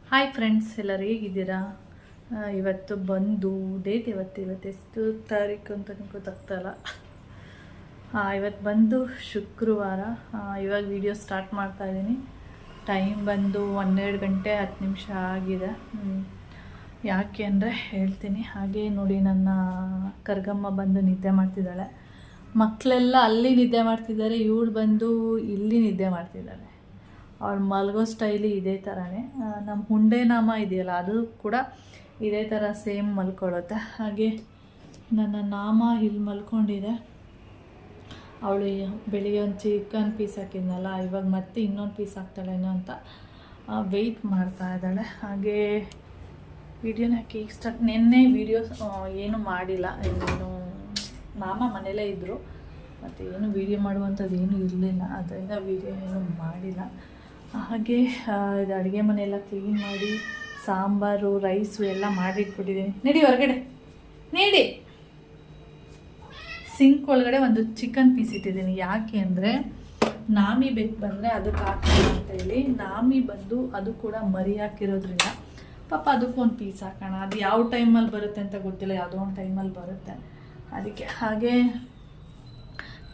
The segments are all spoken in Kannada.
ಹಾಯ್ ಫ್ರೆಂಡ್ಸ್, ಎಲ್ಲರೂ ಹೇಗಿದ್ದೀರಾ? ಇವತ್ತು ಬಂದು ಡೇಟ್ ಇವತ್ತು ಎಷ್ಟು ತಾರೀಕು ಅಂತ ಗೊತ್ತಾಗ್ತಾಯಿಲ್ಲ. ಇವತ್ತು ಬಂದು ಶುಕ್ರವಾರ. ಇವಾಗ ವಿಡಿಯೋ ಸ್ಟಾರ್ಟ್ ಮಾಡ್ತಾಯಿದ್ದೀನಿ. ಟೈಮ್ ಬಂದು 12 ಗಂಟೆ 10 ನಿಮಿಷ ಆಗಿದೆ. ಯಾಕೆ ಅಂದರೆ ಹೇಳ್ತೀನಿ. ಹಾಗೆ ನೋಡಿ, ನನ್ನ ಕರ್ಗಮ್ಮ ಬಂದು ನಿದ್ದೆ ಮಾಡ್ತಿದ್ದಾಳೆ. ಮಕ್ಕಳೆಲ್ಲ ಅಲ್ಲಿ ನಿದ್ದೆ ಮಾಡ್ತಿದ್ದಾರೆ, ಇವಳು ಬಂದು ಇಲ್ಲಿ ನಿದ್ದೆ ಮಾಡ್ತಿದ್ದಾಳೆ. ಅವ್ಳು ಮಲಗೋ ಸ್ಟೈಲಿ ಇದೇ ಥರನೇ. ನಮ್ಮ ಹುಂಡೆ ನಾಮ ಇದೆಯಲ್ಲ, ಅದು ಕೂಡ ಇದೇ ಥರ ಸೇಮ್ ಮಲ್ಕೊಳ್ಳುತ್ತೆ. ಹಾಗೆ ನನ್ನ ನಾಮ ಇಲ್ಲಿ ಮಲ್ಕೊಂಡಿದೆ. ಅವಳು ಬೆಳಿಗ್ಗೆ ಒಂದು ಚಿಕನ್ ಪೀಸ್ ಹಾಕಿದ್ನಲ್ಲ, ಇವಾಗ ಮತ್ತೆ ಇನ್ನೊಂದು ಪೀಸ್ ಹಾಕ್ತಾಳೇನೋ ಅಂತ ವೆಯ್ಟ್ ಮಾಡ್ತಾ ಇದ್ದಾಳೆ. ಹಾಗೆ ವಿಡಿಯೋನ ಯಾಕೆ ಈಗ ಸ್ಟಾರ್ಟ್, ನಿನ್ನೆ ವೀಡಿಯೋ ಏನೂ ಮಾಡಿಲ್ಲ. ಏನು ಮಾಮ ಮನೇಲೇ ಇದ್ದರು, ಮತ್ತು ಏನು ವೀಡಿಯೋ ಮಾಡುವಂಥದ್ದು ಏನೂ ಇರಲಿಲ್ಲ, ಅದರಿಂದ ವೀಡಿಯೋ ಏನೂ ಮಾಡಿಲ್ಲ. ಹಾಗೆ ಇದು ಅಡುಗೆ ಮನೆಯೆಲ್ಲ ಕ್ಲೀನ್ ಮಾಡಿ ಸಾಂಬಾರು ರೈಸು ಎಲ್ಲ ಮಾಡಿಟ್ಬಿಟ್ಟಿದ್ದೀನಿ. ನಡಿ ಹೊರಗಡೆ, ನೀಡಿ. ಸಿಂಕ್ ಒಳಗಡೆ ಒಂದು ಚಿಕನ್ ಪೀಸ್ ಇಟ್ಟಿದ್ದೀನಿ. ಯಾಕೆ ಅಂದರೆ ನಾಮಿ ಬೇಕು ಬಂದರೆ ಅದಕ್ಕೆ ಹಾಕೋಣ ಅಂತೇಳಿ. ನಾಮಿ ಬಂದು ಅದು ಕೂಡ ಮರಿ ಹಾಕಿರೋದ್ರಿಂದ ಪಾಪ ಅದಕ್ಕೂ ಒಂದು ಪೀಸ್ ಹಾಕೋಣ. ಅದು ಯಾವ ಟೈಮಲ್ಲಿ ಬರುತ್ತೆ ಅಂತ ಗೊತ್ತಿಲ್ಲ, ಯಾವುದೋ ಒಂದು ಟೈಮಲ್ಲಿ ಬರುತ್ತೆ ಅದಕ್ಕೆ. ಹಾಗೆ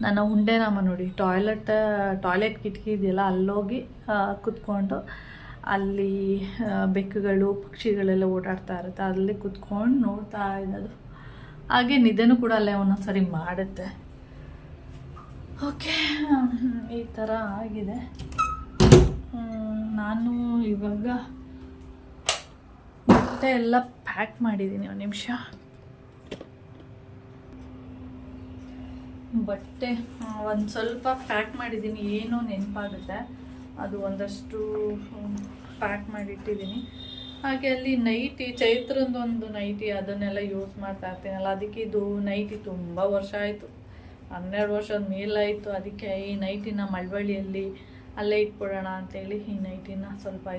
ನನ್ನ ಹುಂಡೆ ನಾಮ ನೋಡಿ, ಟಾಯ್ಲೆಟ್ ಕಿಟಕಿ ಇದೆಯಲ್ಲ, ಅಲ್ಲೋಗಿ ಕುತ್ಕೊಂಡು ಅಲ್ಲಿ ಬೆಕ್ಕುಗಳು ಪಕ್ಷಿಗಳೆಲ್ಲ ಓಡಾಡ್ತಾ ಇರುತ್ತೆ, ಅಲ್ಲಿ ಕುತ್ಕೊಂಡು ನೋಡ್ತಾ ಇದ್ದದು. ಹಾಗೆ ನಿದ್ದೆನೂ ಕೂಡ ಅಲ್ಲೇ ಒಂದೊಂದು ಸರಿ ಮಾಡುತ್ತೆ. ಓಕೆ, ಈ ಥರ ಆಗಿದೆ. ನಾನು ಇವಾಗ ಬಟ್ಟೆ ಎಲ್ಲ ಪ್ಯಾಕ್ ಮಾಡಿದ್ದೀನಿ. ಒಂದು ನಿಮಿಷ. ಬಟ್ಟೆ ಒಂದು ಸ್ವಲ್ಪ ಪ್ಯಾಕ್ ಮಾಡಿದ್ದೀನಿ, ಏನೋ ನೆನಪಾಗುತ್ತೆ ಅದು ಒಂದಷ್ಟು ಪ್ಯಾಕ್ ಮಾಡಿಟ್ಟಿದ್ದೀನಿ. ಹಾಗೆ ಅಲ್ಲಿ ನೈಟಿ, ಚೈತ್ರಂದೊಂದು ನೈಟಿ, ಅದನ್ನೆಲ್ಲ ಯೂಸ್ ಮಾಡ್ತಾ ಇರ್ತೀನಲ್ಲ, ಅದಕ್ಕೆ ಇದು ನೈಟಿ ತುಂಬ ವರ್ಷ ಆಯಿತು, 12 ವರ್ಷದ ಮೇಲಾಯಿತು. ಅದಕ್ಕೆ ಈ ನೈಟಿನ ಮಳವಳ್ಳಿಯಲ್ಲಿ ಅಲ್ಲೇ ಇಟ್ಬಿಡೋಣ ಅಂತೇಳಿ ಈ ನೈಟಿನ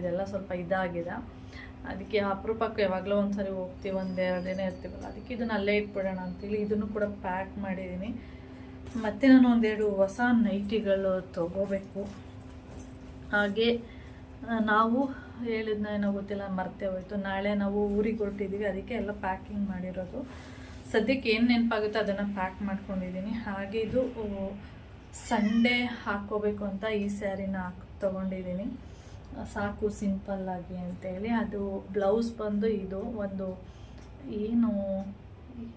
ಇದೆಲ್ಲ ಸ್ವಲ್ಪ ಇದಾಗಿದೆ. ಅದಕ್ಕೆ ಅಪರೂಪಕ್ಕೆ ಯಾವಾಗಲೂ ಒಂದು ಸರಿ ಹೋಗ್ತೀವಿ, 1-2 ದಿನ ಇರ್ತೀವಲ್ಲ, ಅದಕ್ಕೆ ಇದನ್ನು ಅಲ್ಲೇ ಇಟ್ಬಿಡೋಣ ಅಂತೇಳಿ ಇದನ್ನು ಕೂಡ ಪ್ಯಾಕ್ ಮಾಡಿದ್ದೀನಿ. ಮತ್ತು ನಾನು 1-2 ಹೊಸ ನೈಟಿಗಳು ತೊಗೋಬೇಕು. ಹಾಗೆ ನಾವು ಹೇಳಿದ್ನ ಏನೋ ಗೊತ್ತಿಲ್ಲ, ಮರ್ತೇ ಹೋಯ್ತು. ನಾಳೆ ನಾವು ಊರಿಗೆ ಹೊರಟಿದ್ದೀವಿ, ಅದಕ್ಕೆ ಎಲ್ಲ ಪ್ಯಾಕಿಂಗ್ ಮಾಡಿರೋದು. ಸದ್ಯಕ್ಕೆ ಏನು ನೆನಪಾಗುತ್ತೆ ಅದನ್ನು ಪ್ಯಾಕ್ ಮಾಡ್ಕೊಂಡಿದ್ದೀನಿ. ಹಾಗೆ ಇದು ಸಂಡೇ ಹಾಕ್ಕೋಬೇಕು ಅಂತ ಈ ಸ್ಯಾರಿನ ತೊಗೊಂಡಿದ್ದೀನಿ. ಸಾಕು ಸಿಂಪಲ್ಲಾಗಿ ಅಂತೇಳಿ. ಅದು ಬ್ಲೌಸ್ ಬಂದು ಇದು ಒಂದು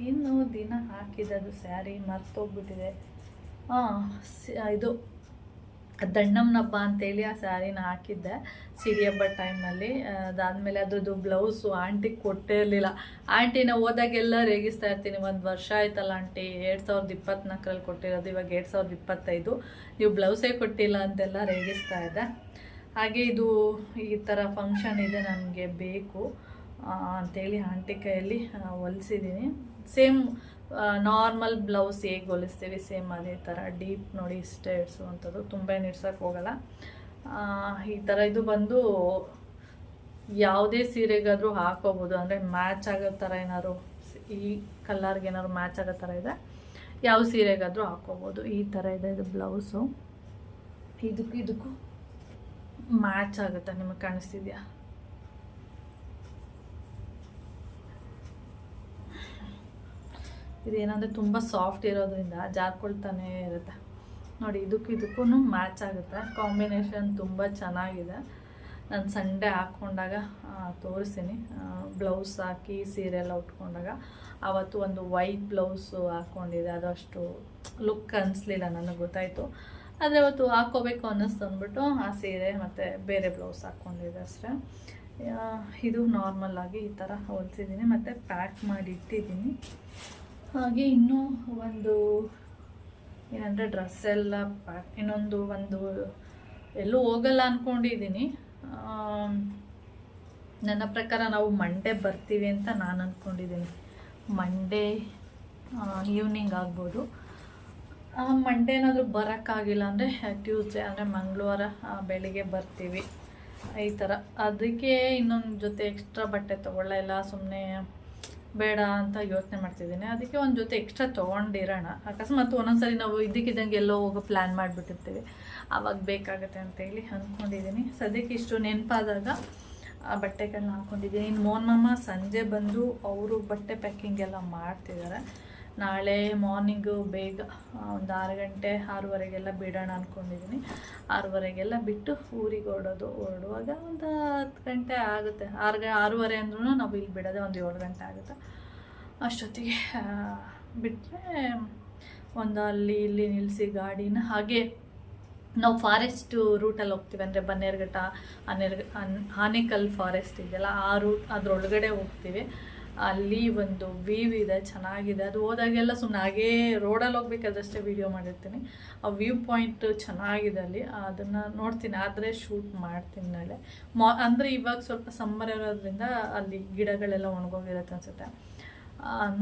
ಏನು ದಿನ ಹಾಕಿದ್ದು ಸ್ಯಾರಿ ಮರ್ತೋಗ್ಬಿಟ್ಟಿದೆ. ಇದು ದಣ್ಣಮ್ಮನ ಹಬ್ಬ ಅಂತೇಳಿ ಆ ಸ್ಯಾರಿನ ಹಾಕಿದ್ದೆ ಸಿಡಿ ಹಬ್ಬ ಟೈಮಲ್ಲಿ. ಅದಾದಮೇಲೆ ಅದ್ರದ್ದು ಬ್ಲೌಸು ಆಂಟಿಗೆ ಕೊಟ್ಟೇ ಇರಲಿಲ್ಲ. ಆಂಟಿನ ಹೋದಾಗೆಲ್ಲ ರೇಗಿಸ್ತಾ ಇರ್ತೀನಿ, 1 ವರ್ಷ ಆಯ್ತಲ್ಲ ಆಂಟಿ, 2024ರಲ್ಲಿ ಕೊಟ್ಟಿರೋದು, ಇವಾಗ 2025, ನೀವು ಬ್ಲೌಸೇ ಕೊಟ್ಟಿಲ್ಲ ಅಂತೆಲ್ಲ ರೇಗಿಸ್ತಾ ಇದ್ದೆ. ಹಾಗೆ ಇದು ಈ ಥರ ಫಂಕ್ಷನ್ ಇದೆ, ನನಗೆ ಬೇಕು ಅಂಥೇಳಿ ಆಂಟಿ ಕೈಯಲ್ಲಿ ಹೊಲಿಸಿದ್ದೀನಿ. ಸೇಮ್ ನಾರ್ಮಲ್ ಬ್ಲೌಸ್ ಹೇಗೆ ಹೊಲಿಸ್ತೀವಿ ಸೇಮ್ ಅದೇ ಥರ ಡೀಪ್ ನೋಡಿ, ಇಷ್ಟೇ ಇಡ್ಸುವಂಥದ್ದು, ತುಂಬ ಏನು ಇಡ್ಸೋಕ್ಕೆ ಹೋಗಲ್ಲ. ಈ ಥರ ಇದು ಬಂದು ಯಾವುದೇ ಸೀರೆಗಾದರೂ ಹಾಕೋಬೋದು, ಅಂದರೆ ಮ್ಯಾಚ್ ಆಗೋ ಥರ ಏನಾದ್ರು, ಈ ಕಲರ್ಗೆ ಏನಾದ್ರು ಮ್ಯಾಚ್ ಆಗೋ ಥರ ಇದೆ, ಯಾವ ಸೀರೆಗಾದರೂ ಹಾಕೋಬೋದು. ಈ ಥರ ಇದೆ ಇದು ಬ್ಲೌಸು, ಇದಕ್ಕೂ ಮ್ಯಾಚ್ ಆಗುತ್ತೆ. ನಿಮಗೆ ಕಾಣಿಸ್ತಿದೆಯಾ? ಇದೇನಂದರೆ ತುಂಬ ಸಾಫ್ಟ್ ಇರೋದ್ರಿಂದ ಜಾರ್ಕೊಳ್ತಾನೆ ಇರುತ್ತೆ ನೋಡಿ. ಇದಕ್ಕೂ ಮ್ಯಾಚ್ ಆಗುತ್ತೆ, ಕಾಂಬಿನೇಷನ್ ತುಂಬ ಚೆನ್ನಾಗಿದೆ. ನಾನು ಸಂಡೇ ಹಾಕ್ಕೊಂಡಾಗ ತೋರಿಸ್ತೀನಿ. ಬ್ಲೌಸ್ ಹಾಕಿ ಸೀರೆ ಎಲ್ಲ ಉಟ್ಕೊಂಡಾಗ ಆವತ್ತು ಒಂದು ವೈಟ್ ಬ್ಲೌಸು ಹಾಕ್ಕೊಂಡಿದೆ, ಅದು ಅಷ್ಟು ಲುಕ್ ಅನಿಸ್ಲಿಲ್ಲ, ನನಗೆ ಗೊತ್ತಾಯಿತು. ಆದರೆ ಅವತ್ತು ಹಾಕ್ಕೋಬೇಕು ಅನ್ನಿಸ್ತು ಅಂದ್ಬಿಟ್ಟು ಆ ಸೀರೆ ಮತ್ತು ಬೇರೆ ಬ್ಲೌಸ್ ಹಾಕ್ಕೊಂಡಿದ್ದೆ ಅಷ್ಟೇ. ಇದು ನಾರ್ಮಲ್ಲಾಗಿ ಈ ಥರ ಹೊಲಿಸಿದ್ದೀನಿ ಮತ್ತು ಪ್ಯಾಕ್ ಮಾಡಿ ಇಟ್ಟಿದ್ದೀನಿ. ಹಾಗೆ ಇನ್ನೂ ಒಂದು ಏನಂದರೆ ಡ್ರೆಸ್ ಎಲ್ಲ ಪ್ಯಾಕ್, ಇನ್ನೊಂದು ಎಲ್ಲೂ ಹೋಗಲ್ಲ ಅಂದ್ಕೊಂಡಿದ್ದೀನಿ. ನನ್ನ ಪ್ರಕಾರ ನಾವು ಮಂಡೇ ಬರ್ತೀವಿ ಅಂತ ನಾನು ಅಂದ್ಕೊಂಡಿದ್ದೀನಿ. ಮಂಡೇ ಈವ್ನಿಂಗ್ ಆಗ್ಬೋದು. ಮಂಡೇ ಏನಾದರೂ ಬರೋಕ್ಕಾಗಿಲ್ಲ ಅಂದರೆ ಟ್ಯೂಸ್ಡೇ ಅಂದರೆ ಮಂಗಳವಾರ ಬೆಳಿಗ್ಗೆ ಬರ್ತೀವಿ ಈ ಥರ. ಅದಕ್ಕೆ ಇನ್ನೊಂದು ಜೊತೆ ಎಕ್ಸ್ಟ್ರಾ ಬಟ್ಟೆ ತೊಗೊಳ್ಳಲ್ಲ, ಸುಮ್ಮನೆ ಬೇಡ ಅಂತ ಯೋಚನೆ ಮಾಡ್ತಿದ್ದೀನಿ. ಅದಕ್ಕೆ ಒಂದು ಜೊತೆ ಎಕ್ಸ್ಟ್ರಾ ತೊಗೊಂಡಿರೋಣ, ಅಕಸ್ಮಾತ್ ಒಂದೊಂದ್ಸರಿ ನಾವು ಇದ್ದಕ್ಕಿದ್ದಂಗೆ ಎಲ್ಲೋ ಹೋಗೋ ಪ್ಲ್ಯಾನ್ ಮಾಡಿಬಿಟ್ಟಿರ್ತೀವಿ, ಆವಾಗ ಬೇಕಾಗುತ್ತೆ ಅಂತೇಳಿ ಅಂದ್ಕೊಂಡಿದ್ದೀನಿ. ಸದ್ಯಕ್ಕೆ ಇಷ್ಟು ನೆನಪಾದಾಗ ಬಟ್ಟೆಗಳನ್ನ ಹಾಕ್ಕೊಂಡಿದ್ದೀನಿ. ಇನ್ನು ಮೋಹನ್ ಮಾಮ ಸಂಜೆ ಬಂದು ಅವರು ಬಟ್ಟೆ ಪ್ಯಾಕಿಂಗ್ ಎಲ್ಲ ಮಾಡ್ತಿದ್ದಾರೆ. ನಾಳೆ ಮಾರ್ನಿಂಗು ಬೇಗ ಒಂದು 6 ಗಂಟೆ 6:30ಗೆಲ್ಲ ಬಿಡೋಣ ಅಂದ್ಕೊಂಡಿದ್ದೀನಿ. 6:30ಗೆಲ್ಲ ಬಿಟ್ಟು ಊರಿಗೆ ಹೊರಡುವಾಗ ಒಂದು 10 ಗಂಟೆ ಆಗುತ್ತೆ. 6:30 ಅಂದ್ರೂ ನಾವು ಇಲ್ಲಿ ಬಿಡೋದೆ ಒಂದು 7 ಗಂಟೆ ಆಗುತ್ತೆ. ಅಷ್ಟೊತ್ತಿಗೆ ಬಿಟ್ಟರೆ ಒಂದು ಅಲ್ಲಿ ಇಲ್ಲಿ ನಿಲ್ಲಿಸಿ ಗಾಡಿನ, ಹಾಗೆ ನಾವು ಫಾರೆಸ್ಟ್ ರೂಟಲ್ಲಿ ಹೋಗ್ತೀವಿ, ಅಂದರೆ ಬನ್ನೇರುಘಟ್ಟ ಆನೇಕಲ್ ಫಾರೆಸ್ಟ್ ಇದೆಯಲ್ಲ, ಆ ರೂಟ್ ಅದರೊಳಗಡೆ ಹೋಗ್ತೀವಿ. ಅಲ್ಲಿ ಒಂದು ವ್ಯೂ ಇದೆ, ಚೆನ್ನಾಗಿದೆ. ಅದು ಹೋದಾಗೆಲ್ಲ ಸುಮ್ಮನೆ ಹಾಗೇ ರೋಡಲ್ಲಿ ಹೋಗ್ಬೇಕಾದಷ್ಟೇ ವೀಡಿಯೋ ಮಾಡಿರ್ತೀನಿ. ಆ ವ್ಯೂ ಪಾಯಿಂಟ್ ಚೆನ್ನಾಗಿದೆ ಅಲ್ಲಿ, ಅದನ್ನು ನೋಡ್ತೀನಿ. ಆದರೆ ಶೂಟ್ ಮಾಡ್ತೀನಿ ನಾಳೆ. ಅಂದರೆ ಇವಾಗ ಸ್ವಲ್ಪ ಸಮ್ಮರ್ ಇರೋದ್ರಿಂದ ಅಲ್ಲಿ ಗಿಡಗಳೆಲ್ಲ ಒಣಗೋಗಿರುತ್ತೆ ಅನಿಸುತ್ತೆ.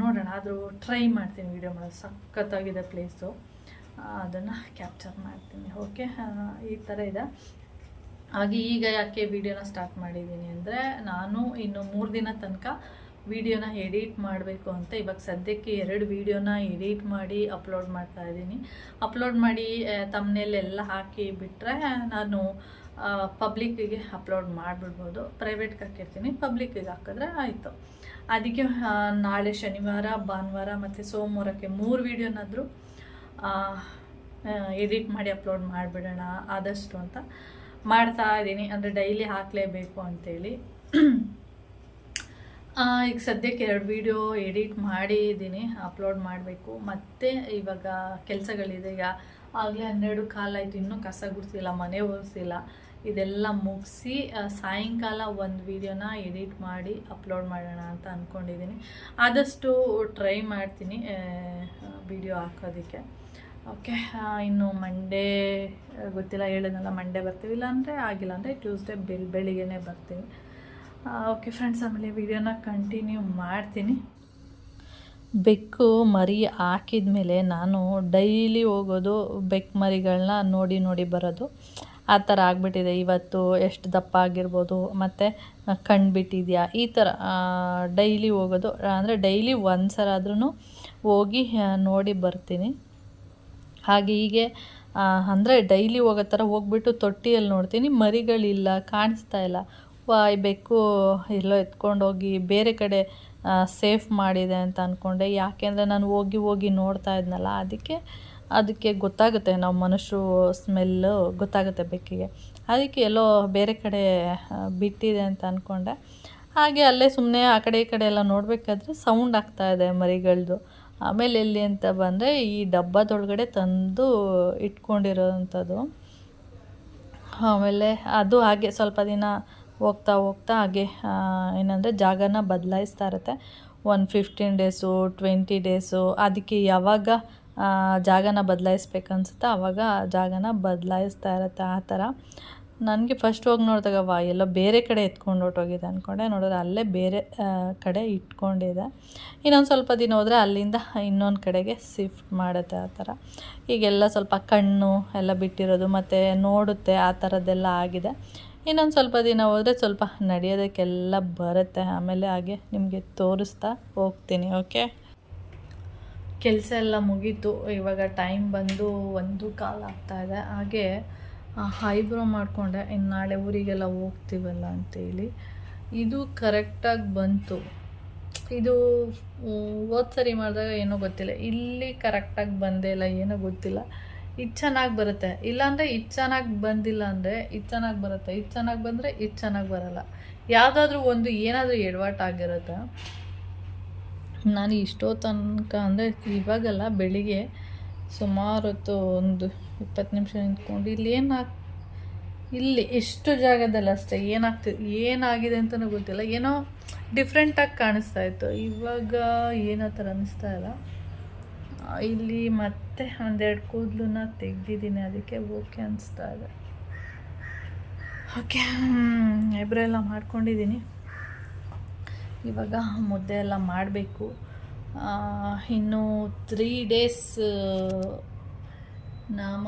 ನೋಡೋಣ, ಆದರೂ ಟ್ರೈ ಮಾಡ್ತೀನಿ ವೀಡಿಯೋ ಮಾಡೋದು. ಸಖತ್ತಾಗಿದೆ ಪ್ಲೇಸು, ಅದನ್ನು ಕ್ಯಾಪ್ಚರ್ ಮಾಡ್ತೀನಿ. ಓಕೆ, ಈ ಥರ ಇದೆ. ಹಾಗೆ ಈಗ ಯಾಕೆ ವೀಡಿಯೋನ ಸ್ಟಾರ್ಟ್ ಮಾಡಿದ್ದೀನಿ ಅಂದರೆ, ನಾನು ಇನ್ನು 3 ದಿನ ತನಕ ವೀಡಿಯೋನ ಎಡಿಟ್ ಮಾಡಬೇಕು ಅಂತ ಇವಾಗ ಸದ್ಯಕ್ಕೆ 2 ವೀಡಿಯೋನ ಎಡಿಟ್ ಮಾಡಿ ಅಪ್ಲೋಡ್ ಮಾಡ್ತಾಯಿದ್ದೀನಿ. ಅಪ್ಲೋಡ್ ಮಾಡಿ ತಮ್ಮನೇಲಿ ಎಲ್ಲ ಹಾಕಿ ಬಿಟ್ಟರೆ ನಾನು ಪಬ್ಲಿಕ್ಕಿಗೆ ಅಪ್ಲೋಡ್ ಮಾಡಿಬಿಡ್ಬೋದು. ಪ್ರೈವೇಟ್ಗೆ ಹಾಕಿರ್ತೀನಿ, ಪಬ್ಲಿಕ್ಕಿಗೆ ಹಾಕಿದ್ರೆ ಆಯಿತು. ಅದಕ್ಕೆ ನಾಳೆ ಶನಿವಾರ, ಭಾನುವಾರ ಮತ್ತು ಸೋಮವಾರಕ್ಕೆ 3 ವೀಡಿಯೋನಾದರೂ ಎಡಿಟ್ ಮಾಡಿ ಅಪ್ಲೋಡ್ ಮಾಡಿಬಿಡೋಣ ಆದಷ್ಟು ಅಂತ ಮಾಡ್ತಾ ಇದ್ದೀನಿ. ಅಂದರೆ ಡೈಲಿ ಹಾಕಲೇಬೇಕು ಅಂಥೇಳಿ. ಈಗ ಸದ್ಯಕ್ಕೆ 2 ವೀಡಿಯೋ ಎಡಿಟ್ ಮಾಡಿದ್ದೀನಿ, ಅಪ್ಲೋಡ್ ಮಾಡಬೇಕು. ಮತ್ತು ಇವಾಗ ಕೆಲಸಗಳಿದೆ. ಈಗ ಆಗಲೇ 12 ಕಾಲ ಆಯಿತು, ಇನ್ನೂ ಕಸ ಗುಡಿಸಿಲ್ಲ, ಮನೆ ಒರೆಸಿಲ್ಲ. ಇದೆಲ್ಲ ಮುಗಿಸಿ ಸಾಯಂಕಾಲ ಒಂದು ವೀಡಿಯೋನ ಎಡಿಟ್ ಮಾಡಿ ಅಪ್ಲೋಡ್ ಮಾಡೋಣ ಅಂತ ಅಂದ್ಕೊಂಡಿದ್ದೀನಿ. ಆದಷ್ಟು ಟ್ರೈ ಮಾಡ್ತೀನಿ ವೀಡಿಯೋ ಹಾಕೋದಕ್ಕೆ. ಓಕೆ, ಇನ್ನು ಮಂಡೇ ಗೊತ್ತಿಲ್ಲ, ಹೇಳಿದ್ನಲ್ಲ ಮಂಡೇ ಬರ್ತೀವಿ, ಇಲ್ಲ ಅಂದರೆ ಆಗಿಲ್ಲ ಅಂದರೆ ಟ್ಯೂಸ್ಡೇ ಬೆಳಿಗ್ಗೆನೇ ಬರ್ತೀವಿ. ಓಕೆ ಫ್ರೆಂಡ್ಸ್, ಆಮೇಲೆ ವೀಡಿಯೋನ ಕಂಟಿನ್ಯೂ ಮಾಡ್ತೀನಿ. ಬೆಕ್ಕು ಮರಿ ಹಾಕಿದ ಮೇಲೆ ನಾನು ಡೈಲಿ ಹೋಗೋದು ಬೆಕ್ಕು ಮರಿಗಳನ್ನ ನೋಡಿ ಬರೋದು, ಆ ಥರ ಆಗಿಬಿಟ್ಟಿದೆ. ಇವತ್ತು ಎಷ್ಟು ದಪ್ಪ ಆಗಿರ್ಬೋದು, ಮತ್ತು ಕಣ್ಣು ಬಿಟ್ಟಿದೆಯಾ, ಈ ಥರ ಡೈಲಿ ಹೋಗೋದು. ಅಂದರೆ ಡೈಲಿ ಒಂದ್ಸಲ ಆದ್ರೂ ಹೋಗಿ ನೋಡಿ ಬರ್ತೀನಿ. ಹಾಗೆ ಹೀಗೆ ಅಂದರೆ ಡೈಲಿ ಹೋಗೋ ಥರ ಹೋಗ್ಬಿಟ್ಟು ತೊಟ್ಟಿಯಲ್ಲಿ ನೋಡ್ತೀನಿ, ಮರಿಗಳಿಲ್ಲ, ಕಾಣಿಸ್ತಾ ಇಲ್ಲ. ಈ ಬೆಕ್ಕು ಎಲ್ಲೋ ಎತ್ಕೊಂಡೋಗಿ ಬೇರೆ ಕಡೆ ಸೇಫ್ ಮಾಡಿದೆ ಅಂತ ಅಂದ್ಕೊಂಡೆ. ಯಾಕೆಂದರೆ ನಾನು ಹೋಗಿ ನೋಡ್ತಾ ಇದ್ನಲ್ಲ, ಅದಕ್ಕೆ ಗೊತ್ತಾಗುತ್ತೆ, ನಾವು ಮನುಷ್ಯರು ಸ್ಮೆಲ್ಲು ಗೊತ್ತಾಗುತ್ತೆ ಬೆಕ್ಕಿಗೆ. ಅದಕ್ಕೆ ಎಲ್ಲೋ ಬೇರೆ ಕಡೆ ಬಿಟ್ಟಿದೆ ಅಂತ ಅಂದ್ಕೊಂಡೆ. ಹಾಗೆ ಅಲ್ಲೇ ಸುಮ್ಮನೆ ಆ ಕಡೆ ಈ ಕಡೆ ಎಲ್ಲ ನೋಡಬೇಕಾದ್ರೆ ಸೌಂಡ್ ಆಗ್ತಾಯಿದೆ ಮರಿಗಳದ್ದು. ಆಮೇಲೆ ಎಲ್ಲಿ ಅಂತ ಬಂದರೆ ಈ ಡಬ್ಬದೊಳಗಡೆ ತಂದು ಇಟ್ಕೊಂಡಿರೋವಂಥದ್ದು. ಆಮೇಲೆ ಅದು ಹಾಗೆ ಸ್ವಲ್ಪ ದಿನ ಹೋಗ್ತಾ ಹಾಗೆ ಏನಂದರೆ ಜಾಗನ ಬದಲಾಯಿಸ್ತಾ ಇರುತ್ತೆ. 15 ಡೇಸು 20 ಡೇಸು, ಅದಕ್ಕೆ ಯಾವಾಗ ಜಾಗನ ಬದಲಾಯಿಸ್ಬೇಕನ್ಸುತ್ತೆ ಆವಾಗ ಜಾಗನ ಬದಲಾಯಿಸ್ತಾ ಇರುತ್ತೆ. ಆ ಥರ ನನಗೆ ಫಸ್ಟ್ ಹೋಗಿ ನೋಡಿದಾಗ ಎಲ್ಲೋ ಬೇರೆ ಕಡೆ ಎತ್ಕೊಂಡು ಹೊರ್ಟೋಗಿದೆ ಅಂದ್ಕೊಂಡೆ. ನೋಡಿದ್ರೆ ಅಲ್ಲೇ ಬೇರೆ ಕಡೆ ಇಟ್ಕೊಂಡಿದೆ. ಇನ್ನೊಂದು ಸ್ವಲ್ಪ ದಿನ ಹೋದರೆ ಅಲ್ಲಿಂದ ಇನ್ನೊಂದು ಕಡೆಗೆ ಶಿಫ್ಟ್ ಮಾಡುತ್ತೆ. ಆ ಥರ ಈಗೆಲ್ಲ ಸ್ವಲ್ಪ ಕಣ್ಣು ಎಲ್ಲ ಬಿಟ್ಟಿರೋದು ಮತ್ತು ನೋಡುತ್ತೆ, ಆ ಥರದ್ದೆಲ್ಲ ಆಗಿದೆ. ಇನ್ನೊಂದು ಸ್ವಲ್ಪ ದಿನ ಹೋದರೆ ಸ್ವಲ್ಪ ನಡೆಯೋದಕ್ಕೆಲ್ಲ ಬರುತ್ತೆ. ಆಮೇಲೆ ಹಾಗೆ ನಿಮಗೆ ತೋರಿಸ್ತಾ ಹೋಗ್ತೀನಿ. ಓಕೆ, ಕೆಲಸ ಎಲ್ಲ ಮುಗೀತು. ಇವಾಗ ಟೈಮ್ ಬಂದು 1:15 ಆಗ್ತಾಯಿದೆ. ಹಾಗೆ ಐಬ್ರೋ ಮಾಡಿಕೊಂಡೆ. ಇನ್ನು ನಾಳೆ ಊರಿಗೆಲ್ಲ ಹೋಗ್ತೀವಲ್ಲ ಅಂತೇಳಿ ಇದು ಕರೆಕ್ಟಾಗಿ ಬಂತು. ಇದು ಹೋದ ಸರಿ ಮಾಡಿದಾಗ ಏನೋ ಗೊತ್ತಿಲ್ಲ, ಇಲ್ಲಿ ಕರೆಕ್ಟಾಗಿ ಬಂದೇ ಇಲ್ಲ, ಏನೋ ಗೊತ್ತಿಲ್ಲ. ಇದು ಚೆನ್ನಾಗಿ ಬರುತ್ತೆ, ಇಲ್ಲಾಂದರೆ ಇದು ಚೆನ್ನಾಗಿ ಬಂದಿಲ್ಲ ಅಂದರೆ ಇದು ಚೆನ್ನಾಗಿ ಬರುತ್ತೆ, ಇದು ಚೆನ್ನಾಗಿ ಬಂದರೆ ಇದು ಚೆನ್ನಾಗಿ ಬರೋಲ್ಲ. ಯಾವುದಾದ್ರೂ ಒಂದು ಏನಾದರೂ ಎಡವಟ್ಟಾಗಿರುತ್ತೆ. ನಾನು ಇಷ್ಟೋ ತನಕ ಅಂದರೆ ಇವಾಗಲ್ಲ, ಬೆಳಿಗ್ಗೆ ಸುಮಾರು ಹೊತ್ತು ಒಂದು 20 ನಿಮಿಷ ನಿಂತ್ಕೊಂಡು ಇಲ್ಲಿ ಎಷ್ಟು ಜಾಗದಲ್ಲಿ ಅಷ್ಟೇ ಏನಾಗಿದೆ ಅಂತಲೂ ಗೊತ್ತಿಲ್ಲ, ಏನೋ ಡಿಫ್ರೆಂಟಾಗಿ ಕಾಣಿಸ್ತಾ ಇತ್ತು. ಇವಾಗ ಏನೋ ಥರ ಅನ್ನಿಸ್ತಾ ಇಲ್ಲ. ಇಲ್ಲಿ ಮತ್ತೆ 1-2 ಕೂದಲನ್ನ ತೆಗೆದಿದ್ದೀನಿ, ಅದಕ್ಕೆ ಓಕೆ ಅನಿಸ್ತಾ ಇದೆ. ಓಕೆ, ಐಬ್ರೋ ಎಲ್ಲ ಮಾಡ್ಕೊಂಡಿದ್ದೀನಿ. ಇವಾಗ ಮುದ್ದೆ ಎಲ್ಲ ಮಾಡಬೇಕು. ಇನ್ನು 3 ಡೇಸ್ ನಾಮ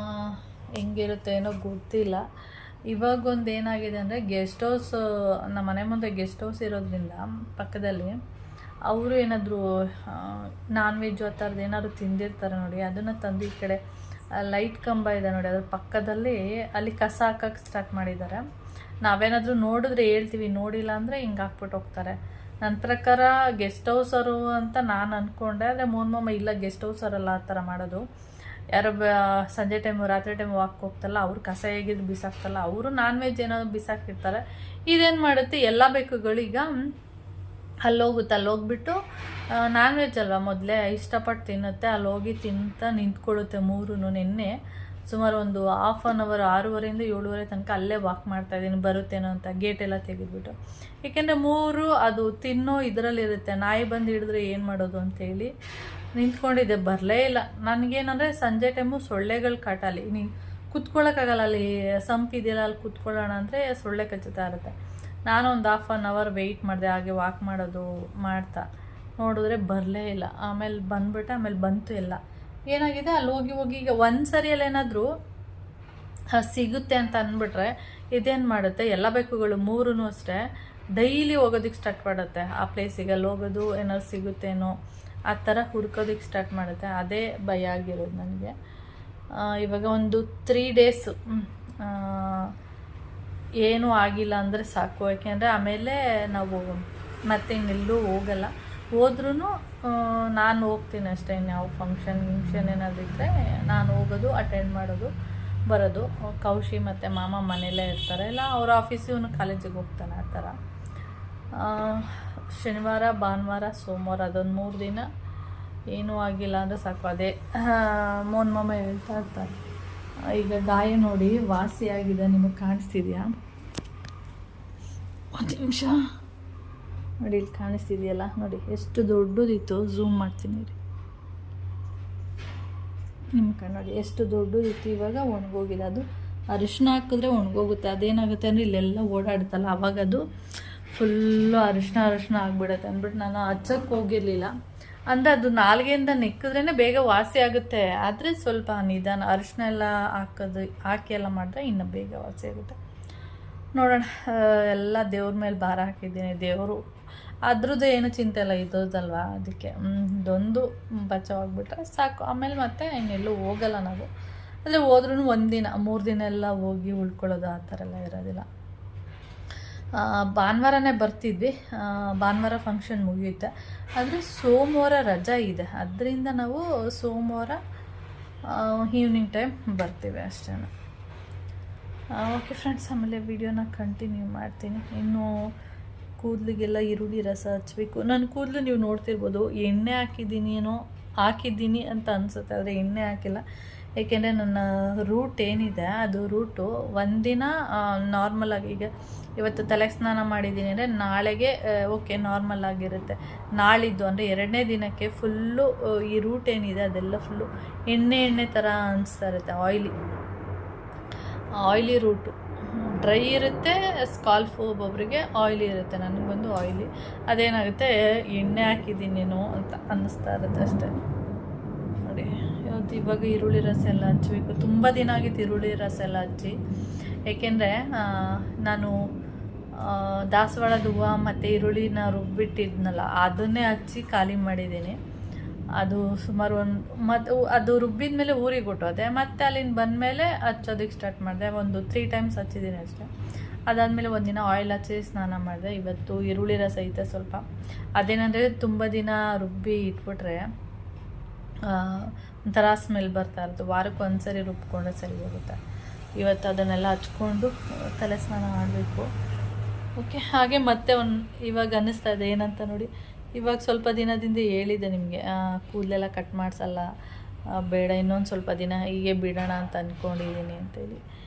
ಹೆಂಗಿರುತ್ತೆ ಏನೋ ಗೊತ್ತಿಲ್ಲ. ಇವಾಗೊಂದು ಏನಾಗಿದೆ ಅಂದರೆ ಗೆಸ್ಟ್ ಹೌಸ್, ನಮ್ಮ ಮನೆ ಮುಂದೆ ಗೆಸ್ಟ್ ಹೌಸ್ ಇರೋದ್ರಿಂದ ಪಕ್ಕದಲ್ಲಿ ಅವರು ಏನಾದರೂ ನಾನ್ ವೆಜ್ಜು ಆ ಥರದ್ದು ಏನಾದ್ರು ತಿಂದಿರ್ತಾರೆ ನೋಡಿ, ಅದನ್ನು ತಂದು ಈ ಕಡೆ ಲೈಟ್ ಕಂಬ ಇದೆ ನೋಡಿ, ಅದ್ರ ಪಕ್ಕದಲ್ಲಿ ಅಲ್ಲಿ ಕಸ ಹಾಕಕ್ಕೆ ಸ್ಟಾರ್ಟ್ ಮಾಡಿದ್ದಾರೆ. ನಾವೇನಾದರೂ ನೋಡಿದ್ರೆ ಹೇಳ್ತೀವಿ, ನೋಡಿಲ್ಲ ಅಂದರೆ ಹಿಂಗೆ ಹಾಕ್ಬಿಟ್ಟು ಹೋಗ್ತಾರೆ. ನನ್ನ ಪ್ರಕಾರ ಗೆಸ್ಟ್ ಹೌಸರು ಅಂತ ನಾನು ಅಂದ್ಕೊಂಡೆ, ಆದರೆ ಮೋನ್ಮಮ್ಮ ಇಲ್ಲ ಗೆಸ್ಟ್ ಹೌಸರಲ್ಲ ಆ ಥರ ಮಾಡೋದು. ಯಾರೋ ಸಂಜೆ ಟೈಮು ರಾತ್ರಿ ಟೈಮು ವಾಕ್ ಹೋಗ್ತಲ್ಲ, ಅವ್ರು ಕಸ ಹೇಗಿದ್ದು ಬಿಸಾಕ್ತಲ್ಲ, ಅವರು ನಾನ್ ವೆಜ್ ಏನಾದ್ರು ಬಿಸಾಕಿರ್ತಾರೆ. ಇದೇನು ಮಾಡುತ್ತೆ, ಎಲ್ಲ ಬೇಕುಗಳೀಗ ಅಲ್ಲೋಗುತ್ತೆ, ಅಲ್ಲೋಗ್ಬಿಟ್ಟು ನಾನ್ ವೆಜ್ ಅಲ್ವಾ ಮೊದಲೇ ಇಷ್ಟಪಟ್ಟು ತಿನ್ನುತ್ತೆ, ಅಲ್ಲೋಗಿ ತಿಂತ ನಿಂತ್ಕೊಳ್ಳುತ್ತೆ. ನಿನ್ನೆ ಸುಮಾರು ಒಂದು ಹಾಫ್ ಆನ್ ಅವರ್ 6:30 7:30 ತನಕ ಅಲ್ಲೇ ವಾಕ್ ಮಾಡ್ತಾಯಿದ್ದೀನಿ, ಬರುತ್ತೇನೋ ಅಂತ ಗೇಟೆಲ್ಲ ತೆಗೆದುಬಿಟ್ಟು. ಏಕೆಂದರೆ ಅದು ತಿನ್ನೋ ಇದರಲ್ಲಿರುತ್ತೆ, ನಾಯಿ ಬಂದು ಹಿಡಿದ್ರೆ ಏನು ಮಾಡೋದು ಅಂತೇಳಿ ನಿಂತ್ಕೊಂಡಿದ್ದೆ, ಬರಲೇ ಇಲ್ಲ. ನನಗೇನಂದರೆ ಸಂಜೆ ಟೈಮು ಸೊಳ್ಳೆಗಳು ಕಾಟಲ್ಲಿ ನೀವು ಕುತ್ಕೊಳ್ಳೋಕ್ಕಾಗಲ್ಲ, ಅಲ್ಲಿ ಸಂಪಿದೆಯಲ್ಲ ಅಲ್ಲಿ ಕುತ್ಕೊಳ್ಳೋಣ ಅಂದರೆ ಸೊಳ್ಳೆ ಕಚ್ಚುತ್ತಾ ಇರುತ್ತೆ. ನಾನು ಒಂದು ಹಾಫ್ ಆನ್ ಅವರ್ ವೆಯ್ಟ್ ಮಾಡಿದೆ, ಹಾಗೆ ವಾಕ್ ಮಾಡೋದು ಮಾಡ್ತಾ ನೋಡಿದ್ರೆ ಬರಲೇ ಇಲ್ಲ. ಆಮೇಲೆ ಬಂದುಬಿಟ್ಟೆ, ಆಮೇಲೆ ಬಂತು ಎಲ್ಲ. ಏನಾಗಿದೆ ಅಲ್ಲಿ ಹೋಗಿ ಈಗ ಒಂದು ಸರಿಯಲ್ಲಿ ಏನಾದರೂ ಸಿಗುತ್ತೆ ಅಂತ ಅಂದ್ಬಿಟ್ರೆ ಇದೇನು ಮಾಡುತ್ತೆ, ಎಲ್ಲ ಬೆಕ್ಕುಗಳು 3 ಅಷ್ಟೇ ಡೈಲಿ ಹೋಗೋದಕ್ಕೆ ಸ್ಟಾರ್ಟ್ ಮಾಡುತ್ತೆ. ಆ ಪ್ಲೇಸಿಗೆ ಅಲ್ಲಿ ಹೋಗೋದು, ಏನಾದ್ರು ಸಿಗುತ್ತೇನೋ ಆ ಥರ ಹುಡ್ಕೋದಕ್ಕೆ ಸ್ಟಾರ್ಟ್ ಮಾಡುತ್ತೆ. ಅದೇ ಭಯ ಆಗಿರೋದು ನನಗೆ. ಇವಾಗ ಒಂದು 3 ಡೇಸು ಏನೂ ಆಗಿಲ್ಲ ಅಂದರೆ ಸಾಕು. ಯಾಕೆಂದರೆ ಆಮೇಲೆ ನಾವು ಮತ್ತೆ ಇನ್ನೆಲ್ಲೂ ಹೋಗಲ್ಲ, ಹೋದ್ರೂ ನಾನು ಹೋಗ್ತೀನಿ ಅಷ್ಟೇ. ಇನ್ಯಾವ ಫಂಕ್ಷನ್ ಏನಾದರೂ ಇದ್ದರೆ ನಾನು ಹೋಗೋದು, ಅಟೆಂಡ್ ಮಾಡೋದು, ಬರೋದು. ಕೌಶಿ ಮತ್ತು ಮಾಮ ಮನೆಯಲ್ಲೇ ಇರ್ತಾರೆ, ಇಲ್ಲ ಅವ್ರ ಆಫೀಸಿಗೆ ಇವನು ಕಾಲೇಜಿಗೆ ಹೋಗ್ತಾನೆ. ಆ ಥರ ಶನಿವಾರ ಭಾನುವಾರ ಸೋಮವಾರ ಅದೊಂದು 3 ದಿನ ಏನೂ ಆಗಿಲ್ಲ ಅಂದರೆ ಸಾಕು. ಅದೇ ಮೋನ್ಮಮ್ಮ ಹೇಳ್ತಾ ಇರ್ತಾರೆ. ಈಗ ಗಾಯ ನೋಡಿ ವಾಸಿಯಾಗಿದೆ, ನಿಮಗೆ ಕಾಣಿಸ್ತಿದೆಯಾ? ಒಂದು ನಿಮಿಷ ನೋಡಿ, ಇಲ್ಲಿ ಕಾಣಿಸ್ತಿದೆಯಲ್ಲ ನೋಡಿ, ಎಷ್ಟು ದೊಡ್ಡದಿತ್ತು. ಝೂಮ್ ಮಾಡ್ತೀನಿ ರೀ, ನಿಮ್ಮ ಕಣ್ಣು ನೋಡಿ ಎಷ್ಟು ದೊಡ್ಡದಿತ್ತು. ಇವಾಗ ಒಣಗೋಗಿದೆ. ಅದು ಅರಿಶಿನ ಹಾಕಿದ್ರೆ ಒಣಗೋಗುತ್ತೆ. ಅದೇನಾಗುತ್ತೆ ಅಂದರೆ ಇಲ್ಲೆಲ್ಲ ಓಡಾಡುತ್ತಲ್ಲ, ಅವಾಗ ಅದು ಫುಲ್ಲು ಅರಿಶಿನ ಆಗಿಬಿಡುತ್ತೆ ಅಂದ್ಬಿಟ್ಟು ನಾನು ಹಚ್ಚಕ್ಕೆ ಹೋಗಿರಲಿಲ್ಲ. ಅಂದರೆ ಅದು ನಾಲ್ಗೆಯಿಂದ ನೆಕ್ಕಿದ್ರೇ ಬೇಗ ವಾಸಿ ಆಗುತ್ತೆ, ಆದರೆ ಸ್ವಲ್ಪ ನಿಧಾನ. ಅರಿಶಿನ ಎಲ್ಲ ಹಾಕಿ ಎಲ್ಲ ಮಾಡಿದ್ರೆ ಇನ್ನೂ ಬೇಗ ವಾಸಿ ಆಗುತ್ತೆ. ನೋಡೋಣ, ಎಲ್ಲ ದೇವ್ರ ಮೇಲೆ ಭಾರ ಹಾಕಿದ್ದೀನಿ. ದೇವರು ಅದ್ರದ್ದು ಏನು ಚಿಂತೆ ಇಲ್ಲ, ಇದ್ದದಲ್ವ, ಅದಕ್ಕೆ ಇದೊಂದು ಬಚಾವಾಗ್ಬಿಟ್ರೆ ಸಾಕು. ಆಮೇಲೆ ಮತ್ತೆ ಇನ್ನೆಲ್ಲೂ ಹೋಗಲ್ಲ ನಾವು. ಅಂದರೆ ಹೋದ್ರೂ 1 ದಿನ 3 ದಿನ ಎಲ್ಲ ಹೋಗಿ ಉಳ್ಕೊಳ್ಳೋದು ಆ ಥರ ಎಲ್ಲ ಇರೋದಿಲ್ಲ. ಭಾನುವಾರನೇ ಬರ್ತಿದ್ವಿ, ಭಾನುವಾರ ಫಂಕ್ಷನ್ ಮುಗಿಯುತ್ತೆ. ಆದರೆ ಸೋಮವಾರ ರಜಾ ಇದೆ, ಅದರಿಂದ ನಾವು ಸೋಮವಾರ ಈವ್ನಿಂಗ್ ಟೈಮ್ ಬರ್ತೀವಿ ಅಷ್ಟೇ. ಓಕೆ ಫ್ರೆಂಡ್ಸ್, ಆಮೇಲೆ ವಿಡಿಯೋನ ಕಂಟಿನ್ಯೂ ಮಾಡ್ತೀನಿ. ಇನ್ನು ಕೂದಲಿಗೆಲ್ಲ ಈರುಳ್ಳಿ ರಸ ಹಚ್ಚಬೇಕು. ನನ್ನ ಕೂದಲು ನೀವು ನೋಡ್ತಿರ್ಬೋದು, ಎಣ್ಣೆ ಹಾಕಿದ್ದೀನಿ ಅಂತ ಅನಿಸುತ್ತೆ, ಆದರೆ ಎಣ್ಣೆ ಹಾಕಿಲ್ಲ. ಏಕೆಂದರೆ ನನ್ನ ರೂಟ್ ಏನಿದೆ ಅದು ರೂಟು ಒಂದಿನ ನಾರ್ಮಲಾಗಿ, ಈಗ ಇವತ್ತು ತಲೆಗೆ ಸ್ನಾನ ಮಾಡಿದ್ದೀನಿ ಅಂದರೆ ನಾಳೆಗೆ ಓಕೆ ನಾರ್ಮಲ್ ಆಗಿರುತ್ತೆ. ನಾಳಿದ್ದು ಅಂದರೆ 2ನೇ ದಿನಕ್ಕೆ ಫುಲ್ಲು ಈ ರೂಟ್ ಏನಿದೆ ಅದೆಲ್ಲ ಫುಲ್ಲು ಎಣ್ಣೆ ಥರ ಅನಿಸ್ತಾ ಇರುತ್ತೆ. ಆಯ್ಲಿ ರೂಟು ಡ್ರೈ ಇರುತ್ತೆ, ಸ್ಕಾಲ್ಫು ಒಬ್ಬೊಬ್ಬರಿಗೆ ಆಯ್ಲಿ ಇರುತ್ತೆ. ನನಗೆ ಬಂದು ಆಯ್ಲಿ. ಅದೇನಾಗುತ್ತೆ, ಎಣ್ಣೆ ಹಾಕಿದ್ದೀನೇನೋ ಅಂತ ಅನ್ನಿಸ್ತಾ ಇರುತ್ತೆ ಅಷ್ಟೇ. ನೋಡಿ ಇವತ್ತು ಇವಾಗ ಈರುಳ್ಳಿ ರಸ ಎಲ್ಲ ಹಚ್ಚಬೇಕು. ತುಂಬ ದಿನ ಆಗಿತ್ತು ಈರುಳ್ಳಿ ರಸ ಎಲ್ಲ ಹಚ್ಚಿ. ಏಕೆಂದರೆ ನಾನು ದಾಸವಾಳದ ಹೂವು ಮತ್ತು ಈರುಳ್ಳಿನ ರುಬ್ಬಿಟ್ಟಿದ್ನಲ್ಲ, ಅದನ್ನೇ ಹಚ್ಚಿ ಖಾಲಿ ಮಾಡಿದ್ದೀನಿ. ಅದು ಸುಮಾರು ಅದು ರುಬ್ಬಿದ ಮೇಲೆ ಊರಿಗೆ ಹೊಟ್ಟೋದೆ. ಮತ್ತು ಅಲ್ಲಿಂದ ಬಂದಮೇಲೆ ಹಚ್ಚೋದಕ್ಕೆ ಸ್ಟಾರ್ಟ್ ಮಾಡಿದೆ. ಒಂದು 3 ಟೈಮ್ಸ್ ಹಚ್ಚಿದ್ದೀನಿ ಅಷ್ಟೇ. ಅದಾದಮೇಲೆ ಒಂದಿನ ಆಯಿಲ್ ಹಚ್ಚಿ ಸ್ನಾನ ಮಾಡಿದೆ. ಇವತ್ತು ಈರುಳ್ಳಿ ರಸ ಐತೆ ಸ್ವಲ್ಪ. ಅದೇನಂದರೆ ತುಂಬ ದಿನ ರುಬ್ಬಿ ಇಟ್ಬಿಟ್ರೆ ಒಂಥರ ಸ್ಮೆಲ್ ಬರ್ತಾ ಇರುತ್ತೆ. ವಾರಕ್ಕೆ 1 ಸರಿ ರುಬ್ಕೊಂಡ್ರೆ ಸರಿ ಹೋಗುತ್ತೆ. ಇವತ್ತು ಅದನ್ನೆಲ್ಲ ಹಚ್ಕೊಂಡು ತಲೆ ಸ್ನಾನ ಮಾಡಬೇಕು. ಓಕೆ, ಹಾಗೆ ಮತ್ತೆ ಇವಾಗ ಅನ್ನಿಸ್ತಾ ಇದೆ ಏನಂತ ನೋಡಿ. ಇವಾಗ ಸ್ವಲ್ಪ ದಿನದಿಂದ ಹೇಳಿದೆ ನಿಮಗೆ, ಕೂದಲೆಲ್ಲ ಕಟ್ ಮಾಡಿಸಲ್ಲ, ಬೇಡ ಇನ್ನೊಂದು ಸ್ವಲ್ಪ ದಿನ ಹೀಗೆ ಬಿಡೋಣ ಅಂತ ಅಂದ್ಕೊಂಡಿದ್ದೀನಿ ಅಂತೇಳಿ.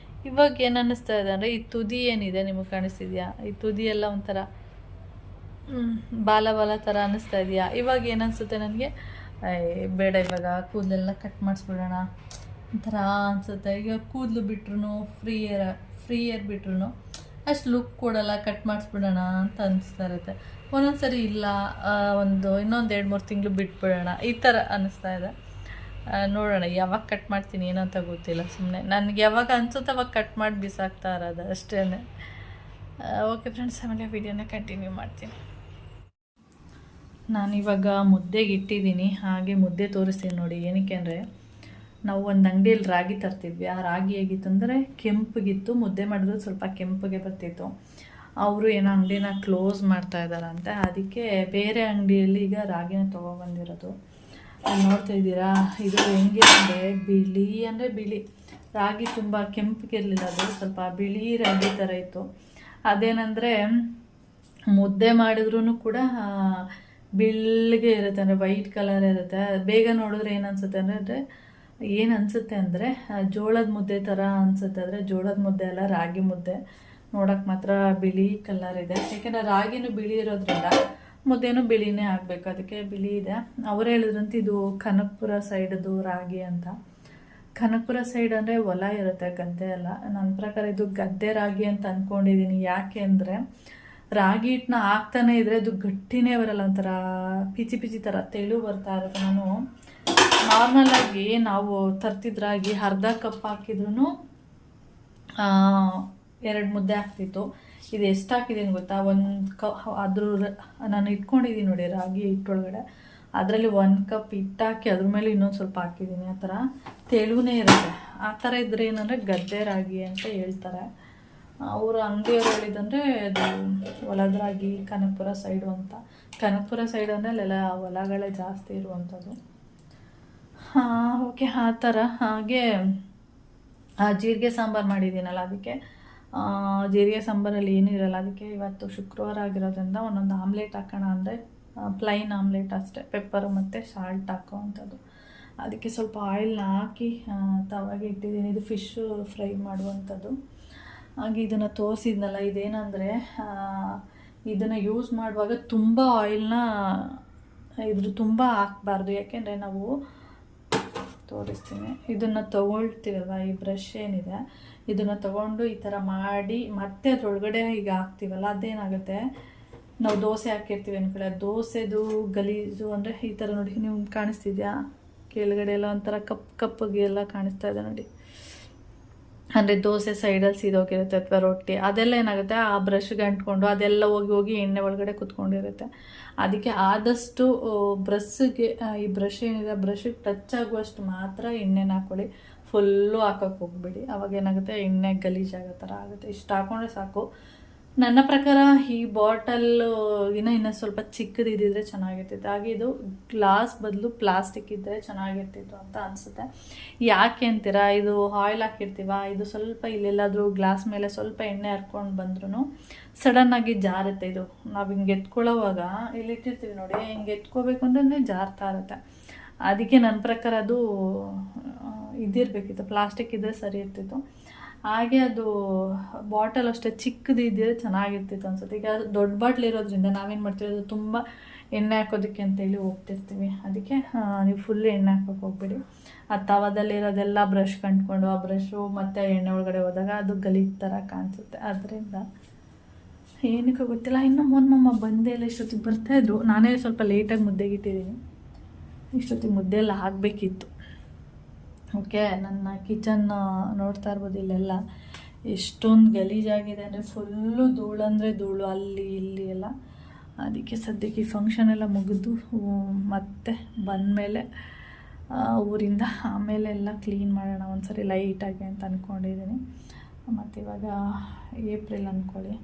ಇವಾಗ ಏನು ಅನ್ನಿಸ್ತಾ ಇದೆ ಅಂದರೆ, ಈ ತುದಿ ಏನಿದೆ ನಿಮಗೆ ಕಾಣಿಸ್ತಿದೆಯಾ? ಈ ತುದಿ ಎಲ್ಲ ಒಂಥರ ಬಾಲ ಥರ ಅನ್ನಿಸ್ತಾ ಇದೆಯಾ? ಇವಾಗ ಏನು ಅನಿಸುತ್ತೆ ನನಗೆ, ಬೇಡ ಇವಾಗ ಕೂದಲೆಲ್ಲ ಕಟ್ ಮಾಡಿಸ್ಬಿಡೋಣ ಒಂಥರ ಅನಿಸುತ್ತೆ. ಈಗ ಕೂದಲು ಬಿಟ್ರು ಫ್ರೀ ಏರ್ ಬಿಟ್ರು ಅಷ್ಟು ಲುಕ್ ಕೊಡಲ್ಲ, ಕಟ್ ಮಾಡಿಸ್ಬಿಡೋಣ ಅಂತ ಅನಿಸ್ತಾ ಇರುತ್ತೆ. ಒಂದೊಂದು ಸರಿ ಇಲ್ಲ, ಇನ್ನೊಂದು 2-3 ತಿಂಗಳು ಬಿಟ್ಬಿಡೋಣ ಈ ಥರ ಅನ್ನಿಸ್ತಾ ಇದೆ. ನೋಡೋಣ ಯಾವಾಗ ಕಟ್ ಮಾಡ್ತೀನಿ ಏನೋ ಅಂತ ಗೊತ್ತಿಲ್ಲ. ಸುಮ್ಮನೆ ನನಗೆ ಯಾವಾಗ ಅನಿಸುತ್ತೆ ಅವಾಗ ಕಟ್ ಮಾಡಿ ಬಿಸಾಕ್ತಾ ಇರೋದು ಅಷ್ಟೇ. ಓಕೆ ಫ್ರೆಂಡ್ಸ್, ಆಮೇಲೆ ವಿಡಿಯೋನ ಕಂಟಿನ್ಯೂ ಮಾಡ್ತೀನಿ. ನಾನಿವಾಗ ಮುದ್ದೆಗೆ ಇಟ್ಟಿದ್ದೀನಿ. ಹಾಗೆ ಮುದ್ದೆ ತೋರಿಸ್ತೀನಿ ನೋಡಿ. ಏನಕ್ಕೆ ಅಂದರೆ ನಾವು ಒಂದು ಅಂಗಡಿಯಲ್ಲಿ ರಾಗಿ ತರ್ತಿದ್ವಿ. ಆ ರಾಗಿ ಹೇಗಿತ್ತು ಅಂದರೆ ಕೆಂಪಗಿತ್ತು. ಮುದ್ದೆ ಮಾಡಿದ್ರು ಸ್ವಲ್ಪ ಕೆಂಪಗೆ ಬರ್ತಿತ್ತು. ಅವರು ಏನೋ ಅಂಗಡಿನ ಕ್ಲೋಸ್ ಮಾಡ್ತಾ ಇದ್ದಾರಂತೆ. ಅದಕ್ಕೆ ಬೇರೆ ಅಂಗಡಿಯಲ್ಲಿ ಈಗ ರಾಗಿನ ತೊಗೊಬಂದಿರೋದು ನೋಡ್ತಾ ಇದ್ದೀರಾ. ಇದು ಹೆಂಗೆ ಅಂದರೆ ಬಿಳಿ ರಾಗಿ, ತುಂಬ ಕೆಂಪಗಿರಲಿಲ್ಲ, ಅದು ಸ್ವಲ್ಪ ಬಿಳಿ ರಾಗಿ ಥರ ಇತ್ತು. ಅದೇನೆಂದರೆ ಮುದ್ದೆ ಮಾಡಿದ್ರೂ ಕೂಡ ಬೆಳ್ಳಗೆ ಇರುತ್ತೆ, ಅಂದರೆ ವೈಟ್ ಕಲರ್ ಇರುತ್ತೆ. ಬೇಗ ನೋಡಿದ್ರೆ ಏನು ಅನಿಸುತ್ತೆ ಅಂದರೆ ಜೋಳದ ಮುದ್ದೆ ಥರ ಅನಿಸುತ್ತೆ. ಆದರೆ ಜೋಳದ ಮುದ್ದೆ ಅಲ್ಲ, ರಾಗಿ ಮುದ್ದೆ. ನೋಡೋಕ್ಕೆ ಮಾತ್ರ ಬಿಳಿ ಕಲರ್ ಇದೆ. ಯಾಕೆಂದರೆ ರಾಗಿನೂ ಬಿಳಿ ಇರೋದ್ರಿಂದ ಮುದ್ದೆನೂ ಬಿಳಿನೇ ಆಗಬೇಕು, ಅದಕ್ಕೆ ಬಿಳಿ ಇದೆ. ಅವರು ಹೇಳಿದ್ರಂತೆ ಇದು ಕನಕಪುರ ಸೈಡದು ರಾಗಿ ಅಂತ. ಕನಕಪುರ ಸೈಡ್ ಅಂದರೆ ಹೊಲ ಇರುತ್ತೆ, ಗದ್ದೆ ಅಲ್ಲ. ನನ್ನ ಪ್ರಕಾರ ಇದು ಗದ್ದೆ ರಾಗಿ ಅಂತ ಅಂದ್ಕೊಂಡಿದ್ದೀನಿ. ಯಾಕೆ ಅಂದರೆ ರಾಗಿ ಹಿಟ್ಟನ್ನ ಹಾಕ್ತಾನೆ ಇದ್ರೆ ಅದು ಗಟ್ಟಿನೇ ಬರಲ್ಲ, ಒಂಥರ ಪಿಚಿ ಥರ ತೆಳು ಬರ್ತಾ ಇರುತ್ತೆ. ನಾನು ನಾರ್ಮಲಾಗಿ ನಾವು ತರ್ತಿದ್ದ ರಾಗಿ ಅರ್ಧ ಕಪ್ ಹಾಕಿದ್ರೂ 2 ಮುದ್ದೆ ಆಗ್ತಿತ್ತು. ಇದು ಎಷ್ಟು ಹಾಕಿದ್ದೀನಿ ಗೊತ್ತಾ? ನಾನು ಇಟ್ಕೊಂಡಿದ್ದೀನಿ ನೋಡಿ ರಾಗಿ ಹಿಟ್ಟೊಳಗಡೆ. ಅದರಲ್ಲಿ 1 ಕಪ್ ಹಿಟ್ಟಾಕಿ ಅದ್ರ ಮೇಲೆ ಇನ್ನೊಂದು ಸ್ವಲ್ಪ ಹಾಕಿದ್ದೀನಿ. ಆ ಥರ ತೆಳುವೇ ಇರುತ್ತೆ. ಆ ಥರ ಇದ್ದರೆ ಏನಂದರೆ ಗದ್ದೆ ರಾಗಿ ಅಂತ ಹೇಳ್ತಾರೆ. ಅವರು ಅಂಗಡಿಯವರು ಹೇಳಿದಂದರೆ ಅದು ಹೊಲದ ರಾಗಿ, ಕನಕಪುರ ಸೈಡು ಅಂತ. ಕನಕಪುರ ಸೈಡ್ ಅಂದರೆ ಅಲ್ಲೆಲ್ಲ ಹೊಲಗಳೇ ಜಾಸ್ತಿ ಇರುವಂಥದ್ದು. ಓಕೆ, ಆ ಥರ. ಹಾಗೆ ಜೀರಿಗೆ ಸಾಂಬಾರು ಮಾಡಿದ್ದೀನಲ್ಲ, ಅದಕ್ಕೆ ಜೀರಿಗೆ ಸಾಂಬಾರಲ್ಲಿ ಏನೂ ಇರಲ್ಲ. ಅದಕ್ಕೆ ಇವತ್ತು ಶುಕ್ರವಾರ ಆಗಿರೋದ್ರಿಂದ ಒಂದೊಂದು ಆಮ್ಲೆಟ್ ಹಾಕೋಣ ಅಂದರೆ ಪ್ಲೈನ್ ಆಮ್ಲೆಟ್ ಅಷ್ಟೇ, ಪೆಪ್ಪರು ಮತ್ತು ಸಾಲ್ಟ್ ಹಾಕೋವಂಥದ್ದು. ಅದಕ್ಕೆ ಸ್ವಲ್ಪ ಆಯಿಲ್ನ ಹಾಕಿ ತವಾಗೆ ಇಟ್ಟಿದ್ದೀನಿ. ಇದು ಫಿಶ್ಶು ಫ್ರೈ ಮಾಡುವಂಥದ್ದು. ಹಾಗೆ ಇದನ್ನು ತೋರಿಸಿದ್ನಲ್ಲ, ಇದೇನೆಂದರೆ ಇದನ್ನು ಯೂಸ್ ಮಾಡುವಾಗ ತುಂಬ ಆಯಿಲ್ನ ತುಂಬ ಹಾಕಬಾರ್ದು. ಯಾಕೆಂದರೆ ನಾವು ತೋರಿಸ್ತೀನಿ, ಇದನ್ನು ತೊಗೊಳ್ತೀವಲ್ವ, ಈ ಬ್ರಷ್ ಏನಿದೆ ಇದನ್ನು ತೊಗೊಂಡು ಈ ಥರ ಮಾಡಿ ಮತ್ತೆ ಅದರೊಳಗಡೆ ಈಗ ಹಾಕ್ತೀವಲ್ಲ, ಅದೇನಾಗುತ್ತೆ, ನಾವು ದೋಸೆ ಹಾಕಿರ್ತೀವಿ ಅಂದ್ಕೊಳ್ಳಿ, ದೋಸೆದು ಗಲೀಜು ಅಂದರೆ ಈ ಥರ ನೋಡಿ, ನಿಮ್ಗೆ ಕಾಣಿಸ್ತಿದ್ಯಾ? ಕೆಳಗಡೆ ಎಲ್ಲ ಒಂಥರ ಕಪ್ಪಗೆ ಎಲ್ಲ ಕಾಣಿಸ್ತಾ ಇದೆ ನೋಡಿ. ಅಂದರೆ ದೋಸೆ ಸೈಡಲ್ಲಿ ಸೀದೋಗಿರುತ್ತೆ ಅಥವಾ ರೊಟ್ಟಿ, ಅದೆಲ್ಲ ಏನಾಗುತ್ತೆ ಆ ಬ್ರಷ್ಗೆ ಅಂಟ್ಕೊಂಡು ಅದೆಲ್ಲ ಹೋಗಿ ಎಣ್ಣೆ ಒಳಗಡೆ ಕುತ್ಕೊಂಡಿರುತ್ತೆ. ಅದಕ್ಕೆ ಆದಷ್ಟು ಈ ಬ್ರಷ್ ಏನಿದೆ ಬ್ರಷ್ಗೆ ಟಚ್ ಆಗುವಷ್ಟು ಮಾತ್ರ ಎಣ್ಣೆನ ಹಾಕ್ಕೊಳ್ಳಿ. ಫುಲ್ಲು ಹಾಕೋಕ್ಕೆ ಹೋಗ್ಬಿಡಿ, ಅವಾಗ ಏನಾಗುತ್ತೆ ಎಣ್ಣೆ ಗಲೀಜಾಗೋ ಥರ ಆಗುತ್ತೆ. ಇಷ್ಟು ಹಾಕ್ಕೊಂಡ್ರೆ ಸಾಕು. ನನ್ನ ಪ್ರಕಾರ ಈ ಬಾಟಲ್ಲು ಇನ್ನೂ ಸ್ವಲ್ಪ ಚಿಕ್ಕದಿದ್ದರೆ ಚೆನ್ನಾಗಿರ್ತಿತ್ತು. ಹಾಗೆ ಇದು ಗ್ಲಾಸ್ ಬದಲು ಪ್ಲಾಸ್ಟಿಕ್ ಇದ್ದರೆ ಚೆನ್ನಾಗಿರ್ತಿತ್ತು ಅಂತ ಅನಿಸುತ್ತೆ. ಯಾಕೆ ಅಂತೀರಾ? ಇದು ಆಯಿಲ್ ಹಾಕಿರ್ತೀವ, ಇದು ಸ್ವಲ್ಪ ಇಲ್ಲೆಲ್ಲಾದರೂ ಗ್ಲಾಸ್ ಮೇಲೆ ಸ್ವಲ್ಪ ಎಣ್ಣೆ ಹರ್ಕೊಂಡು ಬಂದ್ರೂ ಸಡನ್ನಾಗಿ ಜಾರುತ್ತೆ. ಇದು ನಾವು ಹಿಂಗೆ ಎತ್ಕೊಳ್ಳೋವಾಗ ಇಲ್ಲಿ ಇಟ್ಟಿರ್ತೀವಿ ನೋಡಿ, ಹಿಂಗೆ ಎತ್ಕೋಬೇಕು ಅಂದರೆ ಜಾರ್ತಾ ಇರುತ್ತೆ. ಅದಕ್ಕೆ ನನ್ನ ಪ್ರಕಾರ ಅದು ಇದಿರಬೇಕಿತ್ತು, ಪ್ಲಾಸ್ಟಿಕ್ ಇದ್ದರೆ ಸರಿ ಇರ್ತಿತ್ತು. ಹಾಗೆ ಅದು ಬಾಟಲ್ ಅಷ್ಟೇ ಚಿಕ್ಕದಿದ್ದರೆ ಚೆನ್ನಾಗಿರ್ತಿತ್ತು ಅನ್ಸುತ್ತೆ. ಈಗ ದೊಡ್ಡ ಬಾಟ್ಲ್ ಇರೋದ್ರಿಂದ ನಾವೇನು ಮಾಡ್ತೀವಿ, ಅದು ತುಂಬ ಎಣ್ಣೆ ಹಾಕೋದಕ್ಕೆ ಅಂತೇಳಿ ಹೋಗ್ತಿರ್ತೀವಿ. ಅದಕ್ಕೆ ನೀವು ಫುಲ್ ಎಣ್ಣೆ ಹಾಕೋಕೆ ಹೋಗ್ಬಿಡಿ. ಆ ತವದಲ್ಲಿರೋದೆಲ್ಲ ಬ್ರಷ್ ಕಂಡ್ಕೊಂಡು ಆ ಬ್ರಷು ಮತ್ತು ಎಣ್ಣೆ ಒಳಗಡೆ ಹೋದಾಗ ಅದು ಗಲೀಜು ಥರ ಕಾಣಿಸುತ್ತೆ. ಅದರಿಂದ ಏನಕ್ಕೆ ಗೊತ್ತಿಲ್ಲ. ಇನ್ನು ಮೊನ್ನೆ ಬಂದೇ ಇಲ್ಲ, ಇಷ್ಟೊತ್ತಿಗೆ ಬರ್ತಾಯಿದ್ರು. ನಾನೇ ಸ್ವಲ್ಪ ಲೇಟಾಗಿ ಮುದ್ದೆಗೆ ಇಟ್ಟಿದ್ದೀನಿ. ಇಷ್ಟೊತ್ತಿಗೆ ಮುದ್ದೆ ಎಲ್ಲ ಆಗಬೇಕಿತ್ತು. ಓಕೆ, ನನ್ನ ಕಿಚನ್ ನೋಡ್ತಾ ಇರ್ಬೋದು. ಇಲ್ಲೆಲ್ಲ ಎಷ್ಟೊಂದು ಗಲೀಜಾಗಿದೆ ಅಂದರೆ ಫುಲ್ಲು ಧೂಳು ಅಂದರೆ ಧೂಳು, ಅಲ್ಲಿ ಇಲ್ಲಿ ಎಲ್ಲ. ಅದಕ್ಕೆ ಸದ್ಯಕ್ಕೆ ಈ ಫಂಕ್ಷನ್ ಎಲ್ಲ ಮುಗಿದು ಮತ್ತೆ ಬಂದಮೇಲೆ ಊರಿಂದ ಆಮೇಲೆ ಎಲ್ಲ ಕ್ಲೀನ್ ಮಾಡೋಣ ಒಂದ್ಸರಿ ಲೈಟಾಗಿ ಅಂತ ಅಂದ್ಕೊಂಡಿದ್ದೀನಿ. ಮತ್ತು ಇವಾಗ ಏಪ್ರಿಲ್ ಅಂದ್ಕೊಳ್ಳಿ,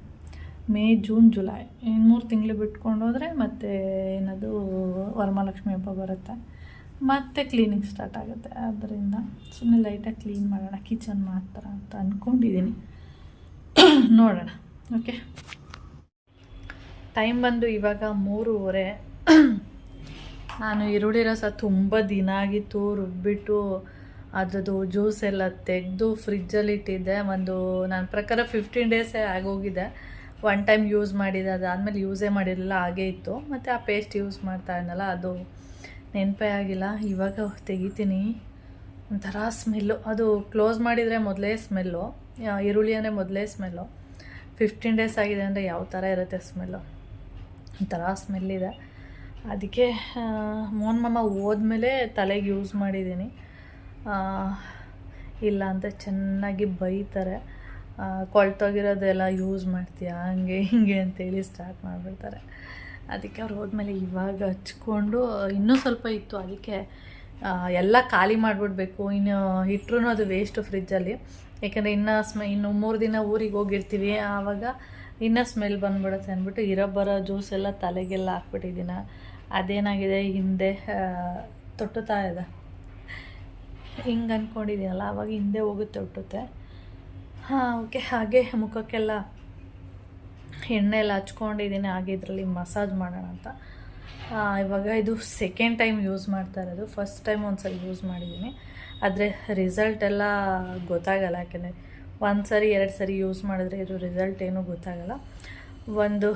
ಮೇ, ಜೂನ್, ಜುಲೈ, 3 ತಿಂಗಳು ಬಿಟ್ಕೊಂಡು ಹೋದರೆ ಮತ್ತೆ ಏನದು ವರಮಹಾಲಕ್ಷ್ಮಿ ಹಬ್ಬ ಬರುತ್ತೆ, ಮತ್ತೆ ಕ್ಲೀನಿಂಗ್ ಸ್ಟಾರ್ಟ್ ಆಗುತ್ತೆ. ಆದ್ದರಿಂದ ಸುಮ್ಮನೆ ಲೈಟಾಗಿ ಕ್ಲೀನ್ ಮಾಡೋಣ ಕಿಚನ್ ಮಾತ್ರ ಅಂತ ಅಂದ್ಕೊಂಡಿದ್ದೀನಿ. ನೋಡೋಣ. ಓಕೆ, ಟೈಮ್ ಬಂದು ಇವಾಗ 3:30. ನಾನು ಈರುಳ್ಳಿ ರಸ ತುಂಬ ದಿನ ಆಗಿತ್ತು, ರುಬ್ಬಿಟ್ಟು ಅದರದ್ದು ಜ್ಯೂಸ್ ಎಲ್ಲ ತೆಗೆದು ಫ್ರಿಜ್ಜಲ್ಲಿ ಇಟ್ಟಿದ್ದೆ. ನನ್ನ ಪ್ರಕಾರ 15 ಡೇಸೇ ಆಗೋಗಿದೆ. 1 ಟೈಮ್ ಯೂಸ್ ಮಾಡಿದೆ, ಅದಾದಮೇಲೆ ಯೂಸೇ ಮಾಡಿರಲಿಲ್ಲ, ಹಾಗೇ ಇತ್ತು. ಮತ್ತು ಆ ಪೇಸ್ಟ್ ಯೂಸ್ ಮಾಡ್ತಾ ಇದ್ನಲ್ಲ, ಅದು ನೆನಪೇ ಆಗಿಲ್ಲ. ಇವಾಗ ತೆಗಿತೀನಿ. ಒಂಥರ ಸ್ಮೆಲ್ಲು, ಅದು ಕ್ಲೋಸ್ ಮಾಡಿದರೆ ಮೊದಲೇ ಸ್ಮೆಲ್ಲು, ಈರುಳ್ಳಿ ಅಂದರೆ ಮೊದಲೇ ಸ್ಮೆಲ್ಲು. 15 ಡೇಸ್ ಆಗಿದೆ ಅಂದರೆ ಯಾವ ಥರ ಇರುತ್ತೆ ಸ್ಮೆಲ್ಲು, ಒಂಥರ ಸ್ಮೆಲ್ಲಿದೆ. ಅದಕ್ಕೆ ಮೋನ್ ಹೋದ್ಮೇಲೆ ತಲೆಗೆ ಯೂಸ್ ಮಾಡಿದ್ದೀನಿ. ಇಲ್ಲ ಅಂತ ಚೆನ್ನಾಗಿ ಬೈತಾರೆ, ಕೊಳ್ತೋಗಿರೋದೆಲ್ಲ ಯೂಸ್ ಮಾಡ್ತೀಯಾ ಹಂಗೆ ಹಿಂಗೆ ಅಂತೇಳಿ ಸ್ಟಾರ್ಟ್ ಮಾಡಿಬಿಡ್ತಾರೆ. ಅದಕ್ಕೆ ಅವ್ರು ಹೋದ್ಮೇಲೆ ಇವಾಗ ಹಚ್ಕೊಂಡು ಇನ್ನೂ ಸ್ವಲ್ಪ ಇತ್ತು, ಅದಕ್ಕೆ ಎಲ್ಲ ಖಾಲಿ ಮಾಡಿಬಿಡ್ಬೇಕು. ಇನ್ನು ಇಟ್ಟರು ಅದು ವೇಸ್ಟು ಫ್ರಿಜ್ಜಲ್ಲಿ, ಯಾಕಂದರೆ ಇನ್ನು 3 ದಿನ ಊರಿಗೆ ಹೋಗಿರ್ತೀವಿ, ಆವಾಗ ಇನ್ನೂ ಸ್ಮೆಲ್ ಬಂದ್ಬಿಡುತ್ತೆ ಅಂದ್ಬಿಟ್ಟು ಬರೋ ಜ್ಯೂಸ್ ಎಲ್ಲ ತಲೆಗೆಲ್ಲ ಹಾಕ್ಬಿಟ್ಟಿದ್ದೀನಿ. ಅದೇನಾಗಿದೆ ಹಿಂದೆ ತೊಟ್ಟುತ್ತಾ ಇದೆ, ಹಿಂಗೆ ಅಂದ್ಕೊಂಡಿದ್ದೀನಲ್ಲ ಆವಾಗ ಹಿಂದೆ ಹೋಗುತ್ತೆ ತೊಟ್ಟುತ್ತೆ. ಓಕೆ. ಹಾಗೆ ಮುಖಕ್ಕೆಲ್ಲ ಎಣ್ಣೆ ಎಲ್ಲ ಹಚ್ಕೊಂಡಿದ್ದೀನಿ, ಹಾಗೆ ಇದರಲ್ಲಿ ಮಸಾಜ್ ಮಾಡೋಣ ಅಂತ. ಇವಾಗ ಇದು ಸೆಕೆಂಡ್ ಟೈಮ್ ಯೂಸ್ ಮಾಡ್ತಾ ಇರೋದು. ಫಸ್ಟ್ ಟೈಮ್ ಒಂದ್ಸಲ ಯೂಸ್ ಮಾಡಿದ್ದೀನಿ, ಆದರೆ ರಿಸಲ್ಟ್ ಎಲ್ಲ ಗೊತ್ತಾಗಲ್ಲ. ಯಾಕೆಂದರೆ 1 ಸರಿ 2 ಸರಿ ಯೂಸ್ ಮಾಡಿದ್ರೆ ಇದು ರಿಸಲ್ಟ್ ಏನೂ ಗೊತ್ತಾಗಲ್ಲ. ಒಂದು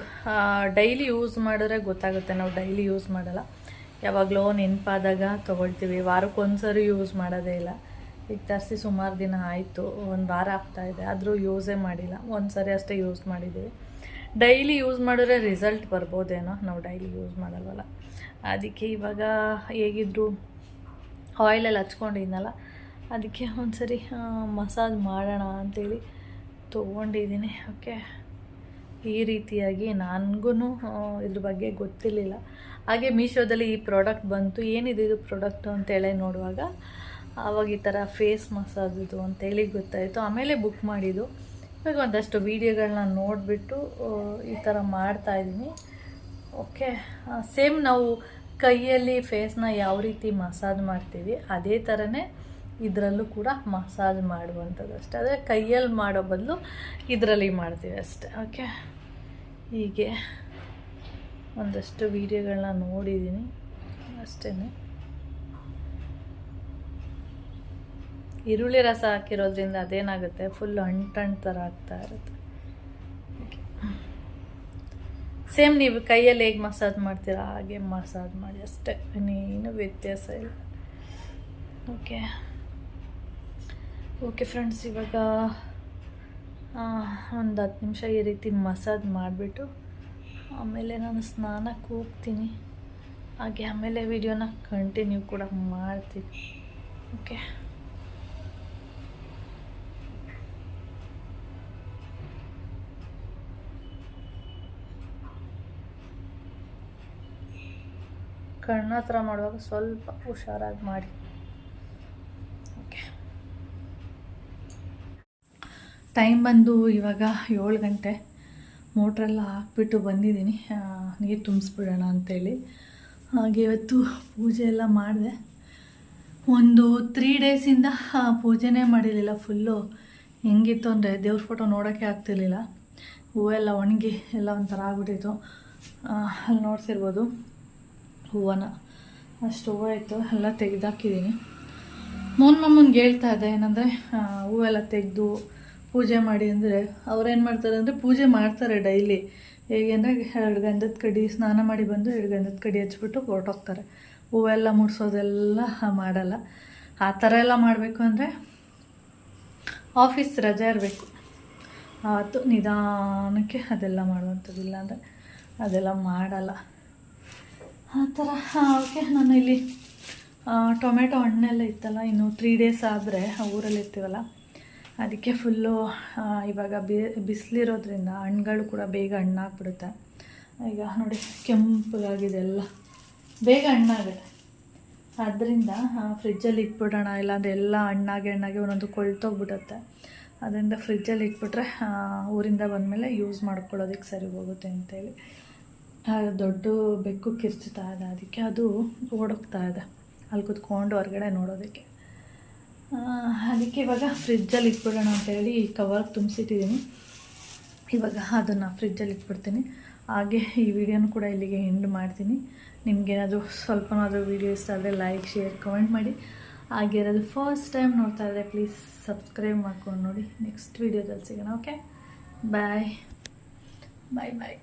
ಡೈಲಿ ಯೂಸ್ ಮಾಡಿದ್ರೆ ಗೊತ್ತಾಗುತ್ತೆ. ನಾವು ಡೈಲಿ ಯೂಸ್ ಮಾಡಲ್ಲ, ಯಾವಾಗಲೋ ನೆನಪಾದಾಗ ತೊಗೊಳ್ತೀವಿ. ವಾರಕ್ಕೊಂದ್ಸರಿ ಯೂಸ್ ಮಾಡೋದೇ ಇಲ್ಲ. ಈಗ ತರಿಸಿ ಸುಮಾರು ದಿನ ಆಯಿತು, 1 ವಾರ ಆಗ್ತಾಯಿದೆ, ಆದರೂ ಯೂಸೇ ಮಾಡಿಲ್ಲ. 1 ಸರಿ ಅಷ್ಟೇ ಯೂಸ್ ಮಾಡಿದ್ದೀವಿ. ಡೈಲಿ ಯೂಸ್ ಮಾಡಿದ್ರೆ ರಿಸಲ್ಟ್ ಬರ್ಬೋದೇನೋ, ನಾವು ಡೈಲಿ ಯೂಸ್ ಮಾಡಲ್ವಲ್ಲ. ಅದಕ್ಕೆ ಇವಾಗ ಹೇಗಿದ್ರು ಆಯಿಲಲ್ಲಿ ಹಚ್ಕೊಂಡಿದ್ದೀನಲ್ಲ, ಅದಕ್ಕೆ ಒಂದು ಸರಿ ಮಸಾಜ್ ಮಾಡೋಣ ಅಂಥೇಳಿ ತೊಗೊಂಡಿದ್ದೀನಿ. ಓಕೆ. ಈ ರೀತಿಯಾಗಿ ನನಗೂ ಇದ್ರ ಬಗ್ಗೆ ಗೊತ್ತಿರಲಿಲ್ಲ. ಹಾಗೆ ಮೀಶೋದಲ್ಲಿ ಈ ಪ್ರಾಡಕ್ಟ್ ಬಂತು, ಏನಿದೆ ಇದು ಪ್ರಾಡಕ್ಟು ಅಂತೇಳಿ ನೋಡುವಾಗ ಆವಾಗ ಈ ಥರ ಫೇಸ್ ಮಸಾಜ್ ಇದು ಅಂತೇಳಿ ಗೊತ್ತಾಯಿತು. ಆಮೇಲೆ ಬುಕ್ ಮಾಡಿದ್ದು. ಇವಾಗ ಒಂದಷ್ಟು ವೀಡಿಯೋಗಳನ್ನ ನೋಡಿಬಿಟ್ಟು ಈ ಥರ ಮಾಡ್ತಾಯಿದ್ದೀನಿ. ಓಕೆ. ಸೇಮ್ ನಾವು ಕೈಯಲ್ಲಿ ಫೇಸ್ನ ಯಾವ ರೀತಿ ಮಸಾಜ್ ಮಾಡ್ತೀವಿ ಅದೇ ಥರನೇ ಇದರಲ್ಲೂ ಕೂಡ ಮಸಾಜ್ ಮಾಡುವಂಥದ್ದು ಅಷ್ಟೇ. ಆದರೆ ಕೈಯಲ್ಲಿ ಮಾಡೋ ಬದಲು ಇದರಲ್ಲಿ ಮಾಡ್ತೀವಿ ಅಷ್ಟೇ. ಓಕೆ. ಹೀಗೆ ಒಂದಷ್ಟು ವೀಡಿಯೋಗಳನ್ನ ನೋಡಿದ್ದೀನಿ ಅಷ್ಟೇ. ಈರುಳ್ಳಿ ರಸ ಹಾಕಿರೋದ್ರಿಂದ ಅದೇನಾಗುತ್ತೆ, ಫುಲ್ ಅಂಟು ಥರ ಆಗ್ತಾ ಇರುತ್ತೆ. ಸೇಮ್ ನೀವು ಕೈಯಲ್ಲಿ ಹೇಗೆ ಮಸಾಜ್ ಮಾಡ್ತೀರಾ ಹಾಗೆ ಮಸಾಜ್ ಮಾಡಿ ಅಷ್ಟೇ, ಇನ್ನೇನು ವ್ಯತ್ಯಾಸ ಇಲ್ಲ. ಓಕೆ. ಓಕೆ ಫ್ರೆಂಡ್ಸ್, ಇವಾಗ ಒಂದು 10 ನಿಮಿಷ ಈ ರೀತಿ ಮಸಾಜ್ ಮಾಡಿಬಿಟ್ಟು ಆಮೇಲೆ ನಾನು ಸ್ನಾನಕ್ಕೆ ಹೋಗ್ತೀನಿ. ಹಾಗೆ ಆಮೇಲೆ ವಿಡಿಯೋನ ಕಂಟಿನ್ಯೂ ಕೂಡ ಮಾಡ್ತೀನಿ. ಓಕೆ. ಕಣ್ಣು ಹತ್ರ ಮಾಡುವಾಗ ಸ್ವಲ್ಪ ಹುಷಾರಾಗಿ ಮಾಡಿ. ಓಕೆ. ಟೈಮ್ ಬಂದು ಇವಾಗ 7 ಗಂಟೆ. ಮೋಟ್ರೆಲ್ಲ ಹಾಕ್ಬಿಟ್ಟು ಬಂದಿದ್ದೀನಿ, ನೀರು ತುಂಬಿಸ್ಬಿಡೋಣ ಅಂಥೇಳಿ. ಹಾಗೆ ಇವತ್ತು ಪೂಜೆ ಎಲ್ಲ ಮಾಡಿದೆ. ಒಂದು 3 ಡೇಸಿಂದ ಪೂಜೆನೇ ಮಾಡಿರಲಿಲ್ಲ. ಫುಲ್ಲು ಹೆಂಗಿತ್ತು ಅಂದರೆ ದೇವ್ರ ಫೋಟೋ ನೋಡೋಕ್ಕೆ ಆಗ್ತಿರ್ಲಿಲ್ಲ. ಹೂವೆಲ್ಲ ಒಣಗಿ ಎಲ್ಲ ಒಂಥರ ಆಗ್ಬಿಟ್ಟಿತ್ತು. ಅಲ್ಲಿ ನೋಡ್ತಿರ್ಬೋದು ಹೂವನ, ಅಷ್ಟು ಹೂವು ಇತ್ತು, ಎಲ್ಲ ತೆಗೆದಾಕಿದ್ದೀನಿ. ಮಮ್ಮನಿಗೆ ಹೇಳ್ತಾ ಇದ್ದೆ ಏನಂದರೆ ಹೂವೆಲ್ಲ ತೆಗೆದು ಪೂಜೆ ಮಾಡಿ ಅಂದರೆ ಅವ್ರೇನು ಮಾಡ್ತಾರೆ ಅಂದರೆ ಪೂಜೆ ಮಾಡ್ತಾರೆ ಡೈಲಿ. ಹೇಗೆ ಅಂದರೆ 2 ಗಂಧದ ಕಡ್ಡಿ, ಸ್ನಾನ ಮಾಡಿ ಬಂದು 2 ಗಂಧದ ಕಡ್ಡಿ ಹಚ್ಬಿಟ್ಟು ಹೊರಟೋಗ್ತಾರೆ. ಹೂವೆಲ್ಲ ಮುಡ್ಸೋದೆಲ್ಲ ಮಾಡಲ್ಲ. ಆ ಥರ ಎಲ್ಲ ಮಾಡಬೇಕು ಅಂದರೆ ಆಫೀಸ್ ರಜೆ ಇರಬೇಕು, ಆವತ್ತು ನಿಧಾನಕ್ಕೆ ಅದೆಲ್ಲ ಮಾಡುವಂಥದ್ದು. ಇಲ್ಲ ಅಂದರೆ ಅದೆಲ್ಲ ಮಾಡಲ್ಲ ಆ ಥರ. ಓಕೆ. ನಾನು ಇಲ್ಲಿ ಟೊಮೆಟೊ ಹಣ್ಣೆಲ್ಲ ಇತ್ತಲ್ಲ, ಇನ್ನು 3 ಡೇಸ್ ಆದರೆ ಊರಲ್ಲಿ ಇರ್ತೀವಲ್ಲ, ಅದಕ್ಕೆ ಫುಲ್ಲು ಇವಾಗ ಬಿಸಿಲಿರೋದ್ರಿಂದ ಹಣ್ಣುಗಳು ಕೂಡ ಬೇಗ ಹಣ್ಣಾಗ್ಬಿಡುತ್ತೆ. ಈಗ ನೋಡಿ ಕೆಂಪಗಾಗಿದೆ, ಎಲ್ಲ ಬೇಗ ಹಣ್ಣಾಗುತ್ತೆ. ಆದ್ದರಿಂದ ಫ್ರಿಜ್ಜಲ್ಲಿ ಇಟ್ಬಿಡೋಣ, ಇಲ್ಲಾಂದರೆ ಎಲ್ಲ ಹಣ್ಣಾಗಿ ಒಂದೊಂದು ಕೊಳ್ತೋಗ್ಬಿಡುತ್ತೆ. ಅದರಿಂದ ಫ್ರಿಜ್ಜಲ್ಲಿ ಇಟ್ಬಿಟ್ರೆ ಊರಿಂದ ಬಂದಮೇಲೆ ಯೂಸ್ ಮಾಡ್ಕೊಳ್ಳೋದಕ್ಕೆ ಸರಿ ಹೋಗುತ್ತೆ ಅಂತೇಳಿ. ದೊಡ್ಡ ಬೆಕ್ಕು ಕಿರ್ಚ್ತಾ ಇದೆ, ಅದಕ್ಕೆ ಅದು ಓಡೋಗ್ತಾ ಇದೆ ಅಲ್ಲಿ ಕೂತ್ಕೊಂಡು ಹೊರಗಡೆ ನೋಡೋದಕ್ಕೆ. ಅದಕ್ಕೆ ಇವಾಗ ಫ್ರಿಜ್ಜಲ್ಲಿ ಇಟ್ಬಿಡೋಣ ಅಂತೇಳಿ ಈ ಕವರ್ಗೆ ತುಂಬಿಸಿಟ್ಟಿದ್ದೀನಿ. ಇವಾಗ ಅದನ್ನು ಫ್ರಿಜ್ಜಲ್ಲಿ ಇಟ್ಬಿಡ್ತೀನಿ. ಹಾಗೆ ಈ ವಿಡಿಯೋನು ಕೂಡ ಇಲ್ಲಿಗೆ ಎಂಡ್ ಮಾಡ್ತೀನಿ. ನಿಮಗೇನಾದರೂ ಸ್ವಲ್ಪನಾದರೂ ವಿಡಿಯೋ ಇಷ್ಟ ಆದರೆ ಲೈಕ್, ಶೇರ್, ಕಮೆಂಟ್ ಮಾಡಿ. ಹಾಗೆ ಏನಾದರೂ ಫಸ್ಟ್ ಟೈಮ್ ನೋಡ್ತಾ ಇದ್ದರೆ ಪ್ಲೀಸ್ ಸಬ್ಸ್ಕ್ರೈಬ್ ಮಾಡ್ಕೊಂಡು ನೋಡಿ. ನೆಕ್ಸ್ಟ್ ವೀಡಿಯೋದಲ್ಲಿ ಸಿಗೋಣ. ಓಕೆ, ಬಾಯ್ ಬಾಯ್ ಬಾಯ್.